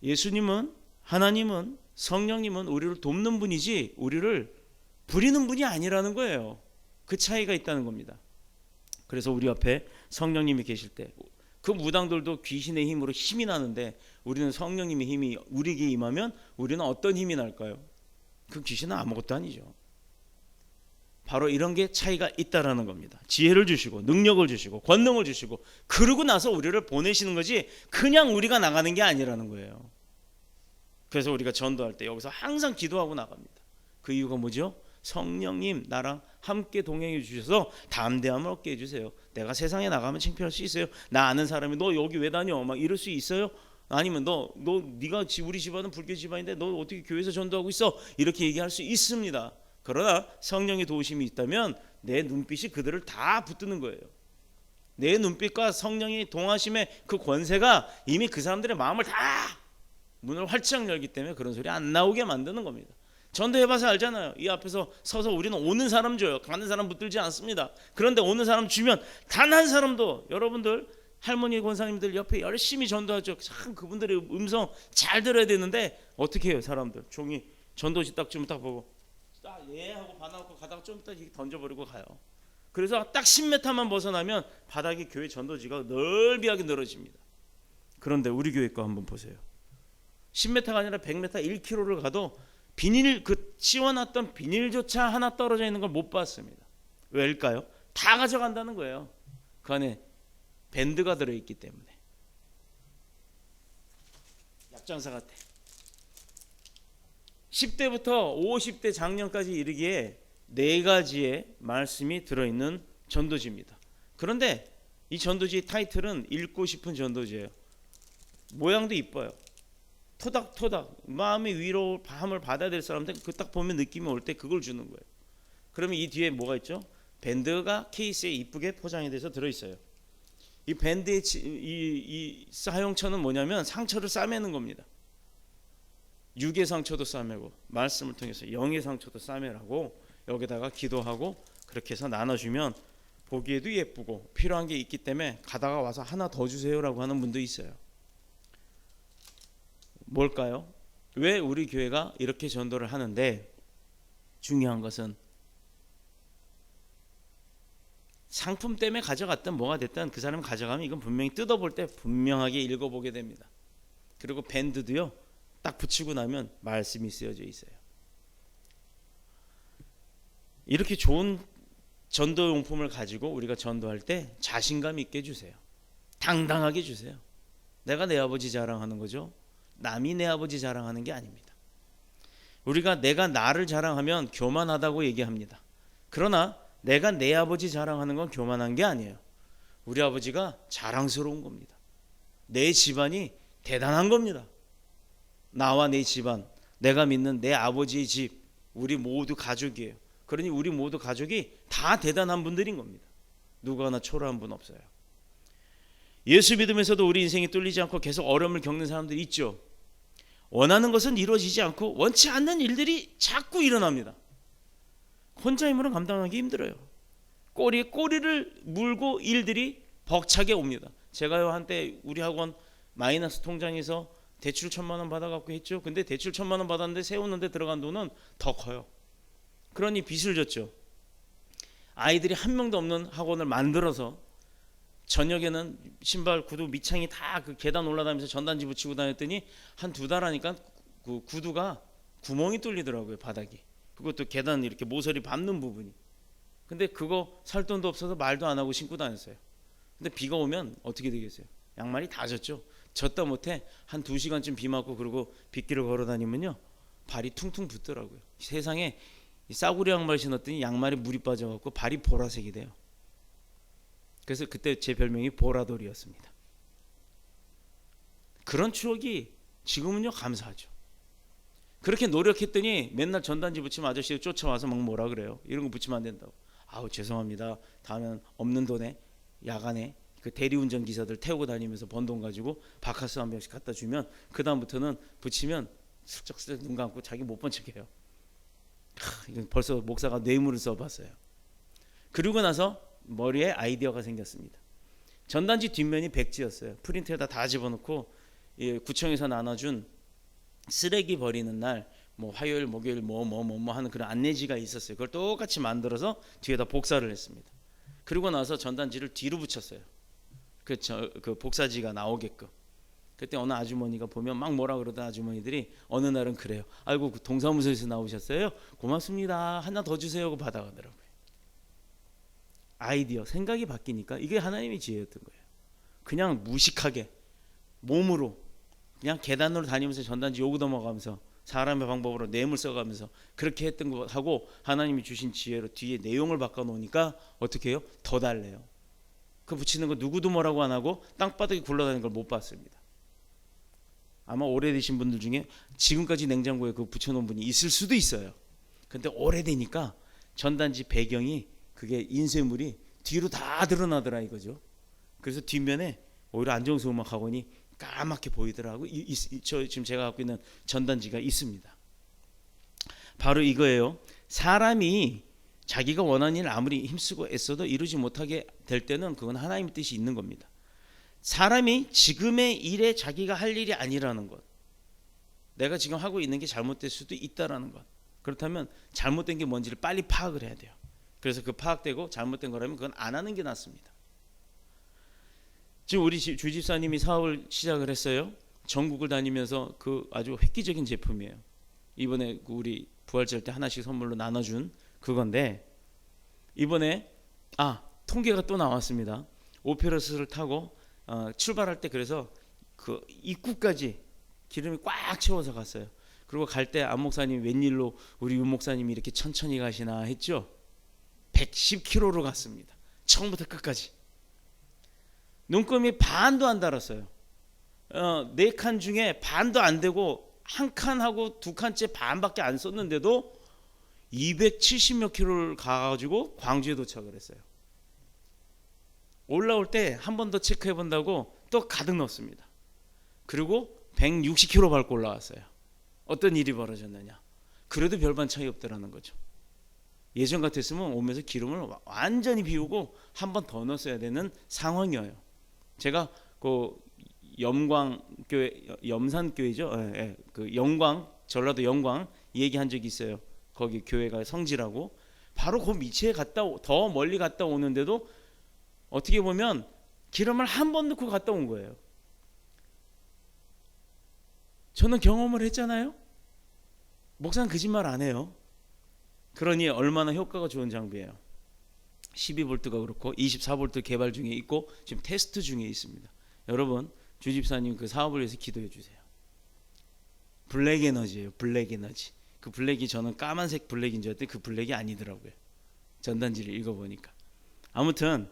예수님은, 하나님은, 성령님은 우리를 돕는 분이지 우리를 부리는 분이 아니라는 거예요. 그 차이가 있다는 겁니다. 그래서 우리 옆에 성령님이 계실 때 그 무당들도 귀신의 힘으로 힘이 나는데 우리는 성령님의 힘이 우리에게 임하면 우리는 어떤 힘이 날까요? 그 귀신은 아무것도 아니죠. 바로 이런 게 차이가 있다라는 겁니다. 지혜를 주시고 능력을 주시고 권능을 주시고 그러고 나서 우리를 보내시는 거지 그냥 우리가 나가는 게 아니라는 거예요. 그래서 우리가 전도할 때 여기서 항상 기도하고 나갑니다. 그 이유가 뭐죠? 성령님 나랑 함께 동행해 주셔서 담대함을 얻게 해주세요. 내가 세상에 나가면 창피할 수 있어요. 나 아는 사람이 너 여기 왜 다녀? 막 이럴 수 있어요? 아니면 네가 우리 집안은 불교 집안인데 너 어떻게 교회에서 전도하고 있어? 이렇게 얘기할 수 있습니다. 그러나 성령의 도우심이 있다면 내 눈빛이 그들을 다 붙드는 거예요. 내 눈빛과 성령의 동하심의 그 권세가 이미 그 사람들의 마음을 다 문을 활짝 열기 때문에 그런 소리 안 나오게 만드는 겁니다. 전도해봐서 알잖아요. 이 앞에서 서서 우리는 오는 사람 줘요. 가는 사람 붙들지 않습니다. 그런데 오는 사람 주면 단 한 사람도 여러분들 할머니 권사님들 옆에 열심히 전도하죠. 참 그분들의 음성 잘 들어야 되는데 어떻게 해요 사람들? 종이 전도지 딱 주면 딱 보고 딱 예 하고 받아놓고 가다가 좀 이따 던져버리고 가요. 그래서 딱 10m만 벗어나면 바닥에 교회 전도지가 넓이하게 늘어집니다. 그런데 우리 교회 거 한번 보세요. 10m가 아니라 100m, 1km를 가도 비닐 그 씌워놨던 비닐조차 하나 떨어져 있는 걸 못 봤습니다. 왜일까요? 다 가져간다는 거예요. 그 안에 밴드가 들어있기 때문에. 약장사 같아. 10대부터 50대 장년까지 이르기에 4가지의 말씀이 들어있는 전도지입니다. 그런데 이 전도지 타이틀은 읽고 싶은 전도지예요. 모양도 이뻐요. 토닥토닥 마음의 위로함을 받아야 될 사람들 그 딱 보면 느낌이 올 때 그걸 주는 거예요. 그러면 이 뒤에 뭐가 있죠? 밴드가 케이스에 이쁘게 포장이 돼서 들어있어요. 이 밴드의 이 사용처는 뭐냐면 상처를 싸매는 겁니다. 육의 상처도 싸매고 말씀을 통해서 영의 상처도 싸매라고 여기다가 기도하고 그렇게 해서 나눠주면 보기에도 예쁘고 필요한 게 있기 때문에 가다가 와서 하나 더 주세요라고 하는 분도 있어요. 뭘까요? 왜 우리 교회가 이렇게 전도를 하는데 중요한 것은 상품 때문에 가져갔든 뭐가 됐든 그 사람이 가져가면 이건 분명히 뜯어볼 때 분명하게 읽어보게 됩니다. 그리고 밴드도요 딱 붙이고 나면 말씀이 쓰여져 있어요. 이렇게 좋은 전도용품을 가지고 우리가 전도할 때 자신감 있게 주세요. 당당하게 주세요. 내가 내 아버지 자랑하는 거죠. 남이 내 아버지 자랑하는 게 아닙니다. 우리가 내가 나를 자랑하면 교만하다고 얘기합니다. 그러나 내가 내 아버지 자랑하는 건 교만한 게 아니에요. 우리 아버지가 자랑스러운 겁니다. 내 집안이 대단한 겁니다. 나와 내 집안, 내가 믿는 내 아버지의 집, 우리 모두 가족이에요. 그러니 우리 모두 가족이 다 대단한 분들인 겁니다. 누구 하나 초라한 분 없어요. 예수 믿으면서도 우리 인생이 뚫리지 않고 계속 어려움을 겪는 사람들이 있죠. 원하는 것은 이루어지지 않고 원치 않는 일들이 자꾸 일어납니다. 혼자 힘으로 감당하기 힘들어요. 꼬리에 꼬리를 물고 일들이 벅차게 옵니다. 제가요 한때 우리 학원 마이너스 통장에서 대출 1,000만 원 받아갖고 했죠. 근데 대출 1,000만 원 받았는데 세우는데 들어간 돈은 더 커요. 그러니 빚을 졌죠. 아이들이 한 명도 없는 학원을 만들어서 저녁에는 신발 구두 밑창이 다 그 계단 올라다니면서 전단지 붙이고 다녔더니 한 2달 하니까 그 구두가 구멍이 뚫리더라고요. 바닥이. 그것도 계단 이렇게 모서리 밟는 부분이. 근데 그거 살 돈도 없어서 말도 안 하고 신고 다녔어요. 근데 비가 오면 어떻게 되겠어요? 양말이 다 젖죠. 젖다 못해 한 2시간쯤 비 맞고 그러고 빗길을 걸어 다니면요 발이 퉁퉁 붓더라고요. 세상에 싸구려 양말 신었더니 양말에 물이 빠져갖고 발이 보라색이 돼요. 그래서 그때 제 별명이 보라돌이었습니다. 그런 추억이 지금은요 감사하죠. 그렇게 노력했더니 맨날 전단지 붙이면 아저씨가 쫓아와서 막 뭐라 그래요. 이런 거 붙이면 안 된다고. 아우 죄송합니다. 다음엔 없는 돈에 야간에 그 대리운전 기사들 태우고 다니면서 번 돈 가지고 바카스 한 병씩 갖다 주면 그 다음부터는 붙이면 슬쩍슬쩍 눈 감고 자기 못 본 척해요. 이건 벌써 목사가 뇌물을 써봤어요. 그리고 나서 머리에 아이디어가 생겼습니다. 전단지 뒷면이 백지였어요. 프린트에다 다 집어넣고 구청에서 나눠준 쓰레기 버리는 날 뭐 화요일 목요일 뭐 하는 그런 안내지가 있었어요. 그걸 똑같이 만들어서 뒤에다 복사를 했습니다. 그리고 나서 전단지를 뒤로 붙였어요. 그 복사지가 나오게끔. 그때 어느 아주머니가 보면 막 뭐라 그러던 아주머니들이 어느 날은 그래요. 아이고 그 동사무소에서 나오셨어요? 고맙습니다. 하나 더 주세요 하고 받아가더라고요. 아이디어, 생각이 바뀌니까 이게 하나님의 지혜였던 거예요. 그냥 무식하게 몸으로 그냥 계단으로 다니면서 전단지 요구 넘어가면서 사람의 방법으로 뇌물 써가면서 그렇게 했던 것하고 하나님이 주신 지혜로 뒤에 내용을 바꿔놓으니까 어떻게 해요? 더 달래요. 그 붙이는 거 누구도 뭐라고 안 하고 땅바닥에 굴러다니는 걸 못 봤습니다. 아마 오래되신 분들 중에 지금까지 냉장고에 그 붙여놓은 분이 있을 수도 있어요. 근데 오래되니까 전단지 배경이 그게 인쇄물이 뒤로 다 드러나더라 이거죠. 그래서 뒷면에 오히려 안정수 음악학원이 까맣게 보이더라고. 지금 제가 갖고 있는 전단지가 있습니다. 바로 이거예요. 사람이 자기가 원하는 일을 아무리 힘쓰고 애써도 이루지 못하게 될 때는 그건 하나님의 뜻이 있는 겁니다. 사람이 지금의 일에 자기가 할 일이 아니라는 것, 내가 지금 하고 있는 게 잘못될 수도 있다라는 것. 그렇다면 잘못된 게 뭔지를 빨리 파악을 해야 돼요. 그래서 그 파악되고 잘못된 거라면 그건 안 하는 게 낫습니다. 지금 우리 주집사님이 사업을 시작을 했어요. 전국을 다니면서 그 아주 획기적인 제품이에요. 이번에 우리 부활절 때 하나씩 선물로 나눠준 그건데, 이번에 통계가 또 나왔습니다. 오페러스를 타고 출발할 때 그래서 그 입구까지 기름이 꽉 채워서 갔어요. 그리고 갈 때 안 목사님 웬일로 우리 윤 목사님이 이렇게 천천히 가시나 했죠. 110km로 갔습니다. 처음부터 끝까지. 눈금이 반도 안 달았어요. 4칸 중에 반도 안 되고 한 칸하고 2칸째 반밖에 안 썼는데도 270몇 킬로를 가가지고 광주에 도착을 했어요. 올라올 때 한 번 더 체크해 본다고 또 가득 넣었습니다. 그리고 160km 밟고 올라왔어요. 어떤 일이 벌어졌느냐? 그래도 별반 차이 없더라는 거죠. 예전 같았으면 오면서 기름을 완전히 비우고 한 번 더 넣었어야 되는 상황이에요. 제가 그 염광교회, 염산교회죠. 그 영광, 전라도 영광 얘기한 적이 있어요. 거기 교회가 성지라고. 바로 그 밑에 더 멀리 갔다 오는데도 어떻게 보면 기름을 한 번 넣고 갔다 온 거예요. 저는 경험을 했잖아요. 목사는 거짓말 안 해요. 그러니 얼마나 효과가 좋은 장비예요. 12V가 그렇고 24V 개발 중에 있고 지금 테스트 중에 있습니다. 여러분, 주집사님 그 사업을 위해서 기도해 주세요. 블랙 에너지예요. 블랙 에너지. 그 블랙이 저는 까만색 블랙인 줄 알았더니 그 블랙이 아니더라고요. 전단지를 읽어보니까. 아무튼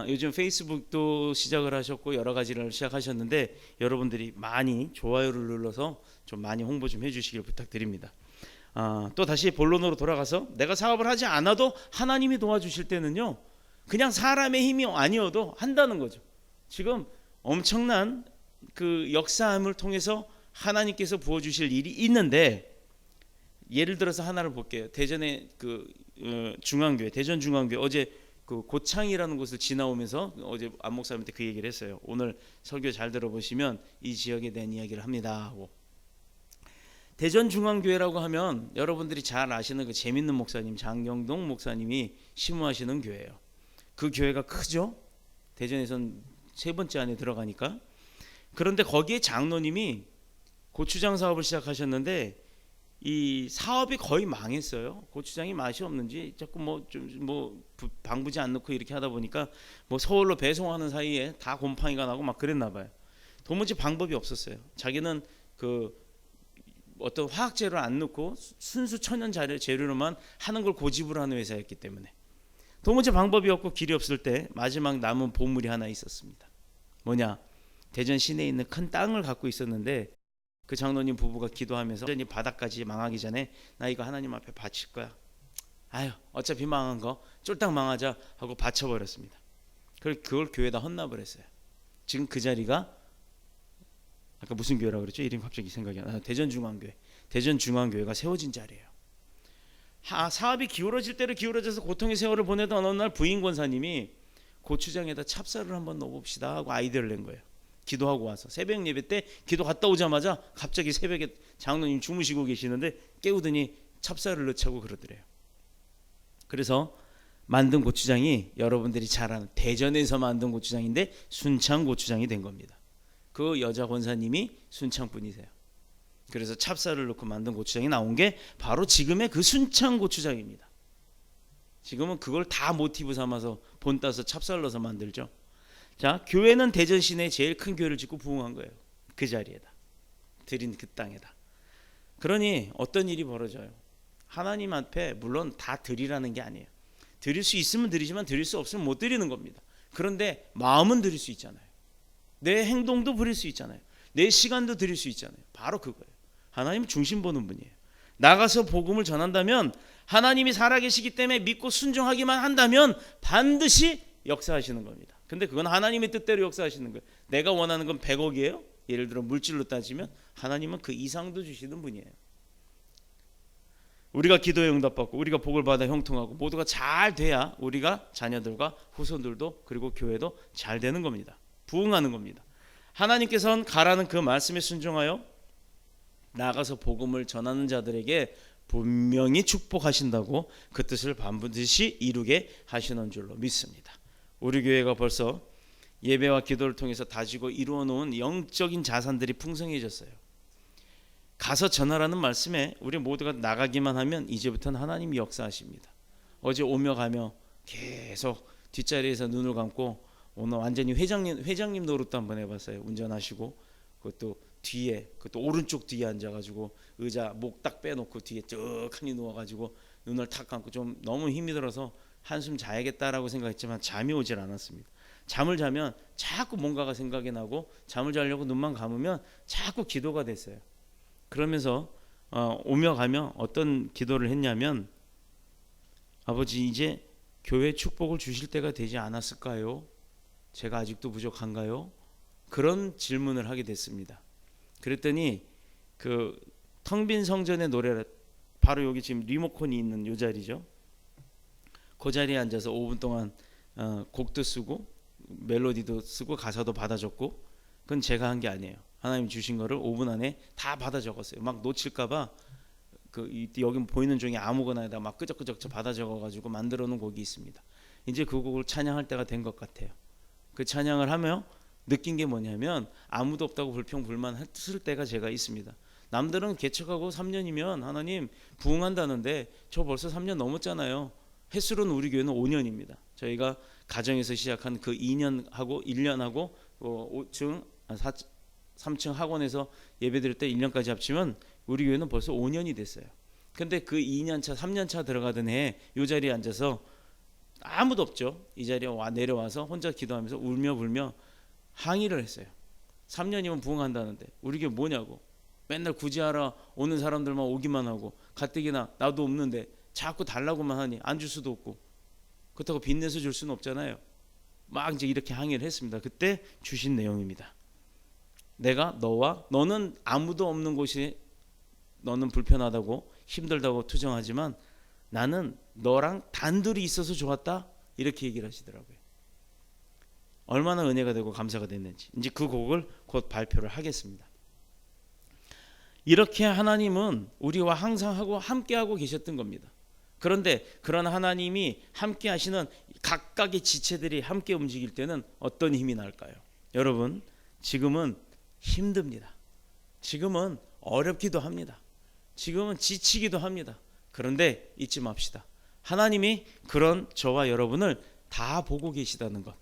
요즘 페이스북도 시작을 하셨고 여러 가지를 시작하셨는데 여러분들이 많이 좋아요를 눌러서 좀 많이 홍보 좀 해주시길 부탁드립니다. 또 다시 본론으로 돌아가서 내가 사업을 하지 않아도 하나님이 도와주실 때는요, 그냥 사람의 힘이 아니어도 한다는 거죠. 지금 엄청난 그 역사함을 통해서 하나님께서 부어주실 일이 있는데, 예를 들어서 하나를 볼게요. 대전의 그 중앙교회, 대전 중앙교회, 어제 그 고창이라는 곳을 지나오면서 어제 안 목사님한테 그 얘기를 했어요. 오늘 설교 잘 들어보시면 이 지역에 대한 이야기를 합니다 하고. 대전 중앙교회라고 하면 여러분들이 잘 아시는 그 재밌는 목사님 장경동 목사님이 심무하시는 교회예요. 그 교회가 크죠. 대전에선 3번째 안에 들어가니까. 그런데 거기에 장로님이 고추장 사업을 시작하셨는데 이 사업이 거의 망했어요. 고추장이 맛이 없는지 자꾸 방부제 안 넣고 이렇게 하다 보니까 서울로 배송하는 사이에 다 곰팡이가 나고 막 그랬나 봐요. 도무지 방법이 없었어요. 자기는 그 어떤 화학재료를 안 넣고 순수 천연 재료로만 하는 걸 고집을 하는 회사였기 때문에 도무지 방법이 없고 길이 없을 때 마지막 남은 보물이 하나 있었습니다. 뭐냐? 대전 시내에 있는 큰 땅을 갖고 있었는데 그 장로님 부부가 기도하면서 완전히 바닥까지 망하기 전에 나 이거 하나님 앞에 바칠 거야. 아유, 어차피 망한 거 쫄딱 망하자 하고 바쳐버렸습니다. 그걸 교회에다 헌납을 했어요. 지금 그 자리가 아까 무슨 교회라고 그랬죠? 이름 갑자기 생각이 안 나. 대전 중앙교회. 대전 중앙교회가 세워진 자리예요. 사업이 기울어질 대로 기울어져서 고통의 세월을 보내던 어느 날 부인 권사님이 고추장에다 찹쌀을 한번 넣어봅시다 하고 아이디어를 낸 거예요. 기도하고 와서 새벽 예배 때 기도 갔다 오자마자 갑자기 새벽에 장로님 주무시고 계시는데 깨우더니 찹쌀을 넣자고 그러더래요. 그래서 만든 고추장이 여러분들이 잘 아는 대전에서 만든 고추장인데 순창 고추장이 된 겁니다. 그 여자 권사님이 순창 분이세요. 그래서 찹쌀을 넣고 만든 고추장이 나온 게 바로 지금의 그 순창 고추장입니다. 지금은 그걸 다 모티브 삼아서 본 따서 찹쌀 넣어서 만들죠. 자, 교회는 대전 시내에 제일 큰 교회를 짓고 부흥한 거예요. 그 자리에다 드린 그 땅에다. 그러니 어떤 일이 벌어져요? 하나님 앞에 물론 다 드리라는 게 아니에요. 드릴 수 있으면 드리지만 드릴 수 없으면 못 드리는 겁니다. 그런데 마음은 드릴 수 있잖아요. 내 행동도 드릴 수 있잖아요. 내 시간도 드릴 수 있잖아요. 바로 그거예요. 하나님 중심 보는 분이에요. 나가서 복음을 전한다면 하나님이 살아계시기 때문에 믿고 순종하기만 한다면 반드시 역사하시는 겁니다. 근데 그건 하나님의 뜻대로 역사하시는 거예요. 내가 원하는 건 100억이에요. 예를 들어 물질로 따지면 하나님은 그 이상도 주시는 분이에요. 우리가 기도에 응답받고 우리가 복을 받아 형통하고 모두가 잘 돼야 우리가 자녀들과 후손들도 그리고 교회도 잘 되는 겁니다. 부응하는 겁니다. 하나님께서는 가라는 그 말씀에 순종하여 나가서 복음을 전하는 자들에게 분명히 축복하신다고 그 뜻을 반드시 이루게 하시는 줄로 믿습니다. 우리 교회가 벌써 예배와 기도를 통해서 다지고 이루어 놓은 영적인 자산들이 풍성해졌어요. 가서 전하라는 말씀에 우리 모두가 나가기만 하면 이제부터는 하나님이 역사하십니다. 어제 오며 가며 계속 뒷자리에서 눈을 감고 오늘 완전히 회장님 노릇도 한번 해봤어요. 운전하시고 그것도 뒤에, 그것도 오른쪽 뒤에 앉아가지고 의자 목 딱 빼놓고 뒤에 쩍하니 누워가지고 눈을 탁 감고 좀 너무 힘이 들어서 한숨 자야겠다라고 생각했지만 잠이 오질 않았습니다. 잠을 자면 자꾸 뭔가가 생각이 나고 잠을 자려고 눈만 감으면 자꾸 기도가 됐어요. 그러면서 오며 가며 어떤 기도를 했냐면, 아버지 이제 교회 축복을 주실 때가 되지 않았을까요? 제가 아직도 부족한가요? 그런 질문을 하게 됐습니다. 그랬더니 그 텅 빈 성전의 노래를, 바로 여기 지금 리모컨이 있는 이 자리죠. 그 자리에 앉아서 5분 동안 곡도 쓰고 멜로디도 쓰고 가사도 받아 적고, 그건 제가 한 게 아니에요. 하나님 주신 거를 5분 안에 다 받아 적었어요. 막 놓칠까봐 여기 보이는 중에 아무거나에다 막 끄적끄적 받아 적어가지고 만들어 놓은 곡이 있습니다. 이제 그 곡을 찬양할 때가 된 것 같아요. 그 찬양을 하며 느낀 게 뭐냐면, 아무도 없다고 불평불만했을 때가 제가 있습니다. 남들은 개척하고 3년이면 하나님 부흥한다는데 저 벌써 3년 넘었잖아요. 횟수로는 우리 교회는 5년입니다. 저희가 가정에서 시작한 그 2년하고 1년하고 5층 3층 학원에서 예배드릴 때 1년까지 합치면 우리 교회는 벌써 5년이 됐어요. 근데 그 2년차 3년차 들어가던 해에 이 자리에 앉아서 아무도 없죠. 이 자리에 내려와서 혼자 기도하면서 울며 불며 항의를 했어요. 3년이면 부흥한다는데 우리 교회 뭐냐고. 맨날 구제하러 오는 사람들만 오기만 하고 가뜩이나 나도 없는데 자꾸 달라고만 하니 안 줄 수도 없고, 그렇다고 빚내서 줄 수는 없잖아요. 막 이제 이렇게 항의를 했습니다. 그때 주신 내용입니다. 내가 너는 아무도 없는 곳이 너는 불편하다고 힘들다고 투정하지만 나는 너랑 단둘이 있어서 좋았다, 이렇게 얘기를 하시더라고요. 얼마나 은혜가 되고 감사가 됐는지. 이제 그 곡을 곧 발표를 하겠습니다. 이렇게 하나님은 우리와 항상 함께하고 계셨던 겁니다. 그런데 그런 하나님이 함께 하시는 각각의 지체들이 함께 움직일 때는 어떤 힘이 날까요? 여러분, 지금은 힘듭니다. 지금은 어렵기도 합니다. 지금은 지치기도 합니다. 그런데 잊지 맙시다. 하나님이 그런 저와 여러분을 다 보고 계시다는 것,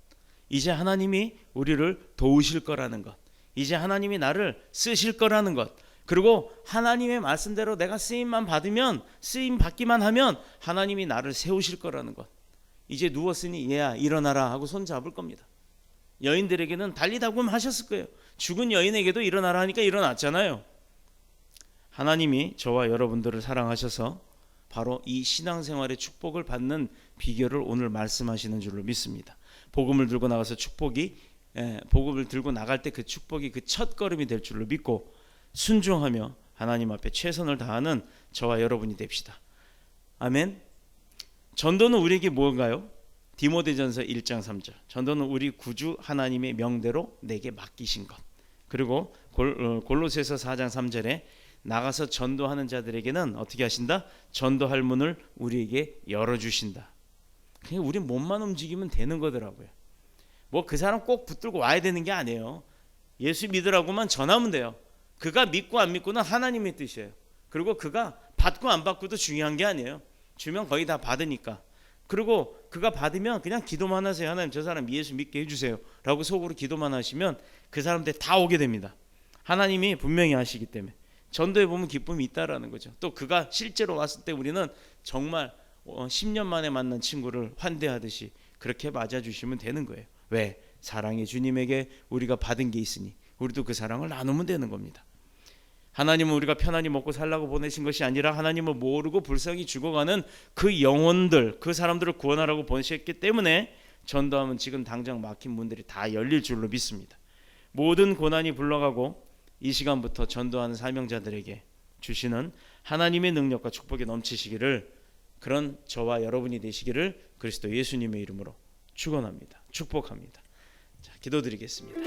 이제 하나님이 우리를 도우실 거라는 것, 이제 하나님이 나를 쓰실 거라는 것, 그리고 하나님의 말씀대로 내가 쓰임만 받으면, 쓰임 받기만 하면 하나님이 나를 세우실 거라는 것. 이제 누웠으니 얘야 일어나라 하고 손 잡을 겁니다. 여인들에게는 달리다굼 하셨을 거예요. 죽은 여인에게도 일어나라 하니까 일어났잖아요. 하나님이 저와 여러분들을 사랑하셔서 바로 이 신앙생활의 축복을 받는 비결을 오늘 말씀하시는 줄로 믿습니다. 복음을 들고 나가서 복음을 들고 나갈 때 그 축복이 그 첫걸음이 될 줄로 믿고 순종하며 하나님 앞에 최선을 다하는 저와 여러분이 됩시다. 아멘. 전도는 우리에게 뭔가요? 디모데전서 1장 3절. 전도는 우리 구주 하나님의 명대로 내게 맡기신 것. 그리고 골로새서 4장 3절에 나가서 전도하는 자들에게는 어떻게 하신다? 전도할 문을 우리에게 열어주신다. 그냥 우리 몸만 움직이면 되는 거더라고요. 뭐 그 사람 꼭 붙들고 와야 되는 게 아니에요. 예수 믿으라고만 전하면 돼요. 그가 믿고 안 믿고는 하나님의 뜻이에요. 그리고 그가 받고 안 받고도 중요한 게 아니에요. 주면 거의 다 받으니까. 그리고 그가 받으면 그냥 기도만 하세요. 하나님 저 사람 예수 믿게 해주세요 라고 속으로 기도만 하시면 그 사람들 다 오게 됩니다. 하나님이 분명히 하시기 때문에. 전도에 보면 기쁨이 있다라는 거죠. 또 그가 실제로 왔을 때 우리는 정말 10년 만에 만난 친구를 환대하듯이 그렇게 맞아주시면 되는 거예요. 왜? 사랑의 주님에게 우리가 받은 게 있으니 우리도 그 사랑을 나누면 되는 겁니다. 하나님은 우리가 편안히 먹고 살라고 보내신 것이 아니라 하나님을 모르고 불쌍히 죽어가는 그 영혼들, 그 사람들을 구원하라고 보내셨기 때문에 전도하면 지금 당장 막힌 문들이 다 열릴 줄로 믿습니다. 모든 고난이 불러가고 이 시간부터 전도하는 사명자들에게 주시는 하나님의 능력과 축복이 넘치시기를, 그런 저와 여러분이 되시기를 그리스도 예수님의 이름으로 축원합니다. 축복합니다. 자, 기도드리겠습니다.